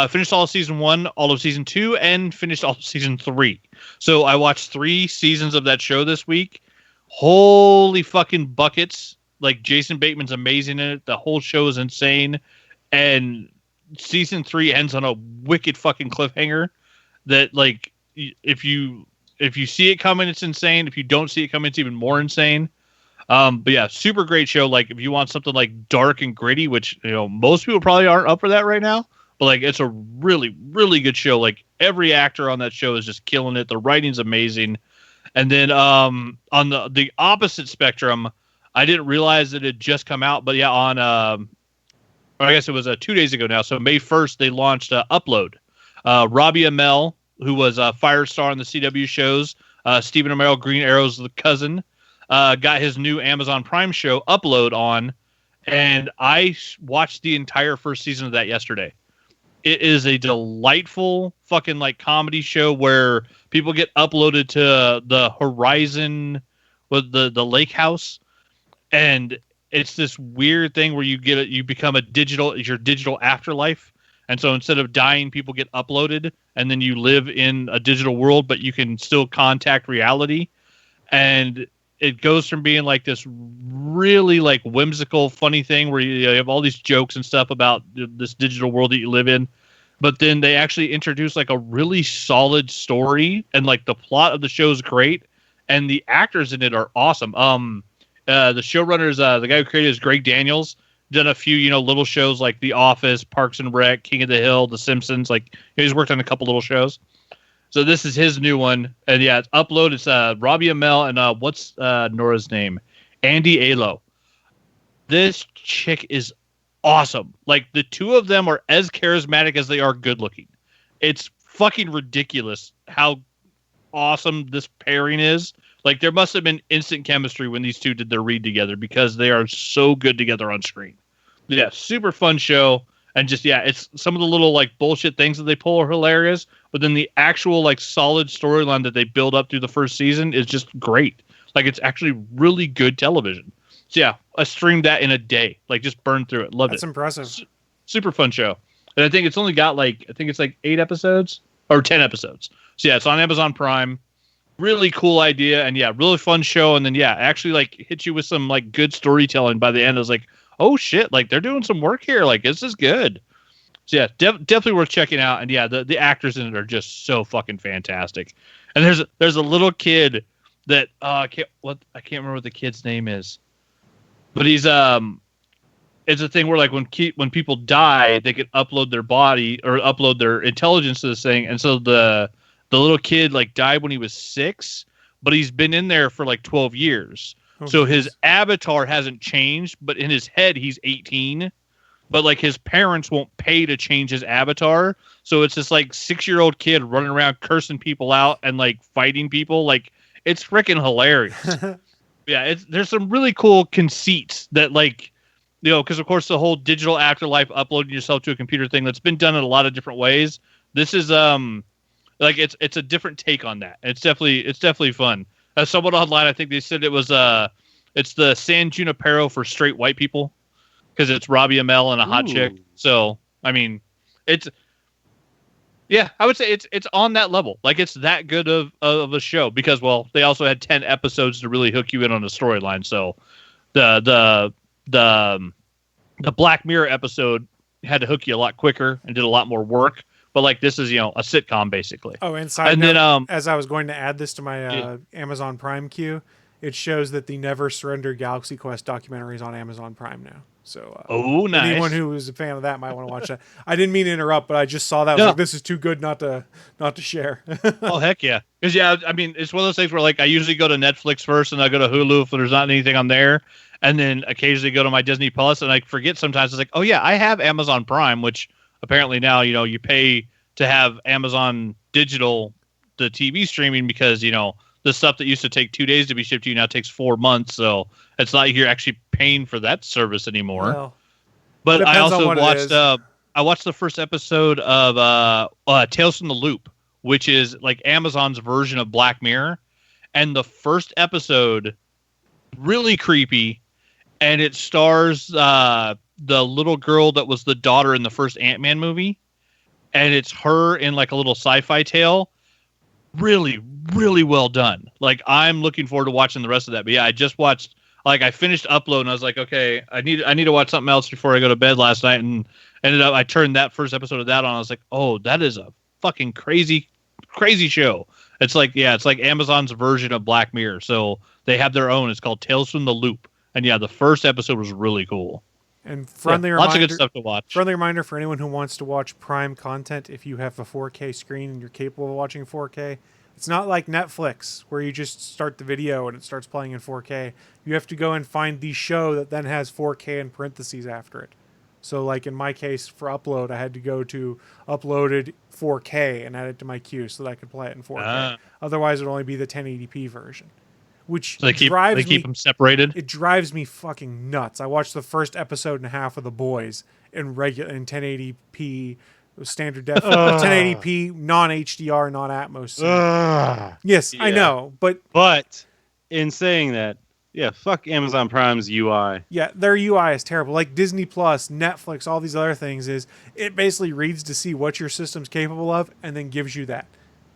S5: Finished all of season 1, all of season 2, and finished all of season 3. So I watched 3 seasons of that show this week. Holy fucking buckets. Like Jason Bateman's amazing in it. The whole show is insane. And season 3 ends on a wicked fucking cliffhanger that like if you see it coming, it's insane. If you don't see it coming, it's even more insane. But yeah, super great show. Like if you want something like dark and gritty, which most people probably aren't up for that right now, but like it's a really, really good show. Like every actor on that show is just killing it. The writing's amazing. And then on the opposite spectrum, I didn't realize that it had just come out, but yeah, on I guess it was 2 days ago now. So May 1st, they launched Upload. Robbie Amell, who was a Firestar on the CW shows, Stephen Amell, Green Arrow's the cousin, got his new Amazon Prime show Upload on, and I watched the entire first season of that yesterday. It is a delightful fucking like comedy show where people get uploaded to the Horizon with the lake house, and it's this weird thing where you become your digital afterlife. And so instead of dying, people get uploaded, and then you live in a digital world, but you can still contact reality. And it goes from being like this really like whimsical, funny thing where you have all these jokes and stuff about this digital world that you live in. But then they actually introduce like a really solid story, and like the plot of the show is great, and the actors in it are awesome. The showrunners, the guy who created is Greg Daniels. Done a few, little shows like The Office, Parks and Rec, King of the Hill, The Simpsons. Like he's worked on a couple little shows. So this is his new one, and yeah, it's Upload. It's Robbie Amell and what's Nora's name? Andy Alo. This chick is awesome. Like the two of them are as charismatic as they are good looking. It's fucking ridiculous how awesome this pairing is. Like there must have been instant chemistry when these two did their read together because they are so good together on screen. Yeah, super fun show. And just, yeah, it's some of the little like bullshit things that they pull are hilarious, but then the actual like solid storyline that they build up through the first season is just great. Like it's actually really good television. So yeah, I streamed that in a day, like just burned through it. Loved it.
S4: That's impressive.
S5: Super fun show. And I think it's only got like 8 episodes or 10 episodes. So yeah, it's on Amazon Prime. Really cool idea. And yeah, really fun show. And then yeah, actually like hit you with some like good storytelling by the end. I was like, oh shit, like they're doing some work here. Like this is good. So yeah, definitely worth checking out. And yeah, the actors in it are just so fucking fantastic. And there's a little kid that I can't remember what the kid's name is, but he's it's a thing where like when people die, they can upload their body or upload their intelligence to this thing, and so the the little kid like died when he was 6, but he's been in there for like 12 years. So his avatar hasn't changed, but in his head he's 18. But like his parents won't pay to change his avatar, so it's this like 6-year-old kid running around cursing people out and like fighting people. Like it's freaking hilarious. Yeah, there's some really cool conceits that like, because of course the whole digital afterlife, uploading yourself to a computer thing, that's been done in a lot of different ways. This is like it's a different take on that. It's definitely fun. Someone online, I think they said it was it's the San Junipero for straight white people. Because it's Robbie Amell and a hot chick. So, I mean, I would say it's on that level. Like, it's that good of a show. Because, well, they also had 10 episodes to really hook you in on the storyline. So, the Black Mirror episode had to hook you a lot quicker and did a lot more work. But, like, this is, a sitcom, basically.
S4: Oh, and side note, then, as I was going to add this to my Amazon Prime queue, it shows that the Never Surrender Galaxy Quest documentary is on Amazon Prime now. So,
S5: nice.
S4: Anyone who is a fan of that might want to watch that. I didn't mean to interrupt, but I just saw that. I was like, this is too good not to share.
S5: Oh, heck yeah. Because, I mean, it's one of those things where, like, I usually go to Netflix first, and I go to Hulu if there's not anything on there, and then occasionally go to my Disney Plus, and I forget sometimes. It's like, oh, yeah, I have Amazon Prime, which apparently now, you pay to have Amazon Digital, the TV streaming, because, the stuff that used to take 2 days to be shipped to you now takes 4 months. So it's not like you're actually paying for that service anymore. Well, but I also watched I watched the first episode of Tales from the Loop, which is like Amazon's version of Black Mirror. And the first episode, really creepy, and it stars the little girl that was the daughter in the first Ant-Man movie. And it's her in like a little sci-fi tale. Really, really well done. Like, I'm looking forward to watching the rest of that. But yeah, I just watched, like, I finished uploading. I was like, okay, I need to watch something else before I go to bed last night, and ended up I turned that first episode of that on. I was like, oh, that is a fucking crazy show. It's like Amazon's version of Black Mirror. So they have their own. It's called Tales from the Loop. And yeah, the first episode was really cool.
S4: And friendly reminder,
S5: lots of good stuff to watch.
S4: Friendly reminder for anyone who wants to watch Prime content, if you have a 4K screen and you're capable of watching 4K, it's not like Netflix where you just start the video and it starts playing in 4K. You have to go and find the show that then has 4K in parentheses after it. So like in my case for upload, I had to go to uploaded 4K and add it to my queue so that I could play it in 4K. Otherwise, it would only be the 1080p version. Which
S5: so they keep them separated.
S4: It drives me fucking nuts. I watched the first episode and a half of The Boys in 1080p standard def, 1080p non-HDR, non-Atmos. Yes, yeah. I know, but
S6: in saying that, yeah, fuck Amazon Prime's UI.
S4: Yeah, their UI is terrible. Like Disney Plus, Netflix, all these other things is it basically reads to see what your system's capable of and then gives you that.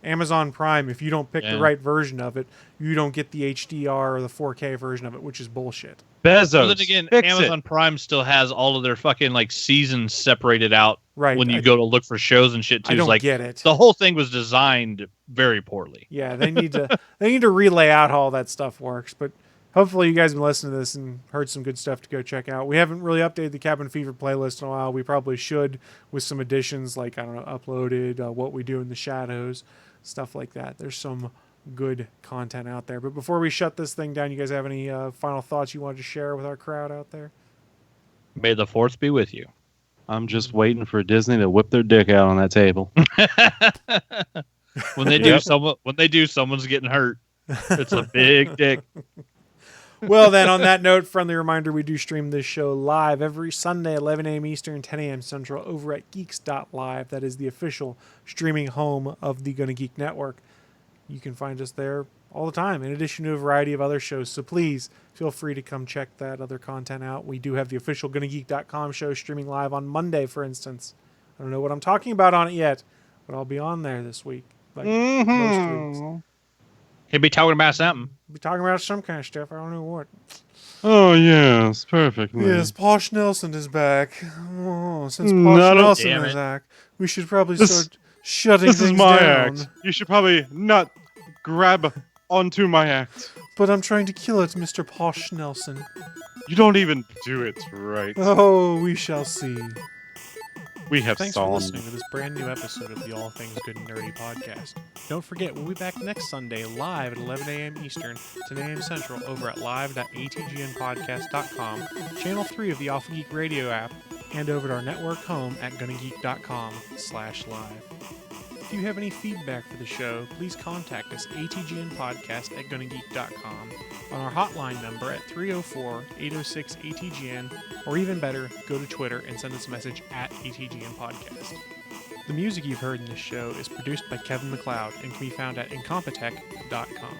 S4: Amazon Prime, if you don't pick the right version of it, you don't get the HDR or the 4K version of it, which is bullshit.
S6: Bezos.
S5: But then again, Amazon Prime still has all of their fucking like seasons separated out when you go to look for shows and shit too.
S4: I don't
S5: get
S4: it.
S5: The whole thing was designed very poorly.
S4: Yeah, they need to relay out how all that stuff works. But hopefully you guys have been listening to this and heard some good stuff to go check out. We haven't really updated the Cabin Fever playlist in a while. We probably should with some additions like, I don't know, uploaded, What We Do in the Shadows, stuff like that. There's some good content out there. But before we shut this thing down, you guys have any final thoughts you wanted to share with our crowd out there?
S5: May the force be with you.
S6: I'm just waiting for Disney to whip their dick out on that table.
S5: When they do, someone's getting hurt. It's a big dick.
S4: Well, then, on that note, friendly reminder, we do stream this show live every Sunday, 11 a.m. Eastern, 10 a.m. Central, over at geeks.live. That is the official streaming home of the Gonna Geek Network. You can find us there all the time, in addition to a variety of other shows. So please feel free to come check that other content out. We do have the official GonnaGeek.com show streaming live on Monday, for instance. I don't know what I'm talking about on it yet, but I'll be on there this week. Like most weeks.
S5: He'll be talking about something.
S4: Be talking about some kind of stuff. I don't know what.
S6: Oh, yes. Perfect.
S4: Yes, Posh Nelson is back. Oh, since Posh Nelson is back, we should probably start shutting things down. This is my
S6: act. You should probably not grab onto my act.
S4: But I'm trying to kill it, Mr. Posh Nelson.
S6: You don't even do it right.
S4: Oh, we shall see.
S6: We have
S4: Thanks for
S6: songs.
S4: listening to this brand new episode of the All Things Good and Nerdy podcast. Don't forget, we'll be back next Sunday live at 11 a.m. Eastern, 10 a.m. Central over at live.atgnpodcast.com, channel 3 of the Awful Geek Radio app, and over at our network home at gonnageek.com/live. If you have any feedback for the show, please contact us atgnpodcast@gonnageek.com, on our hotline number at 304-806-ATGN, or even better, go to Twitter and send us a message at ATGN Podcast. The music you've heard in this show is produced by Kevin MacLeod and can be found at incompetech.com.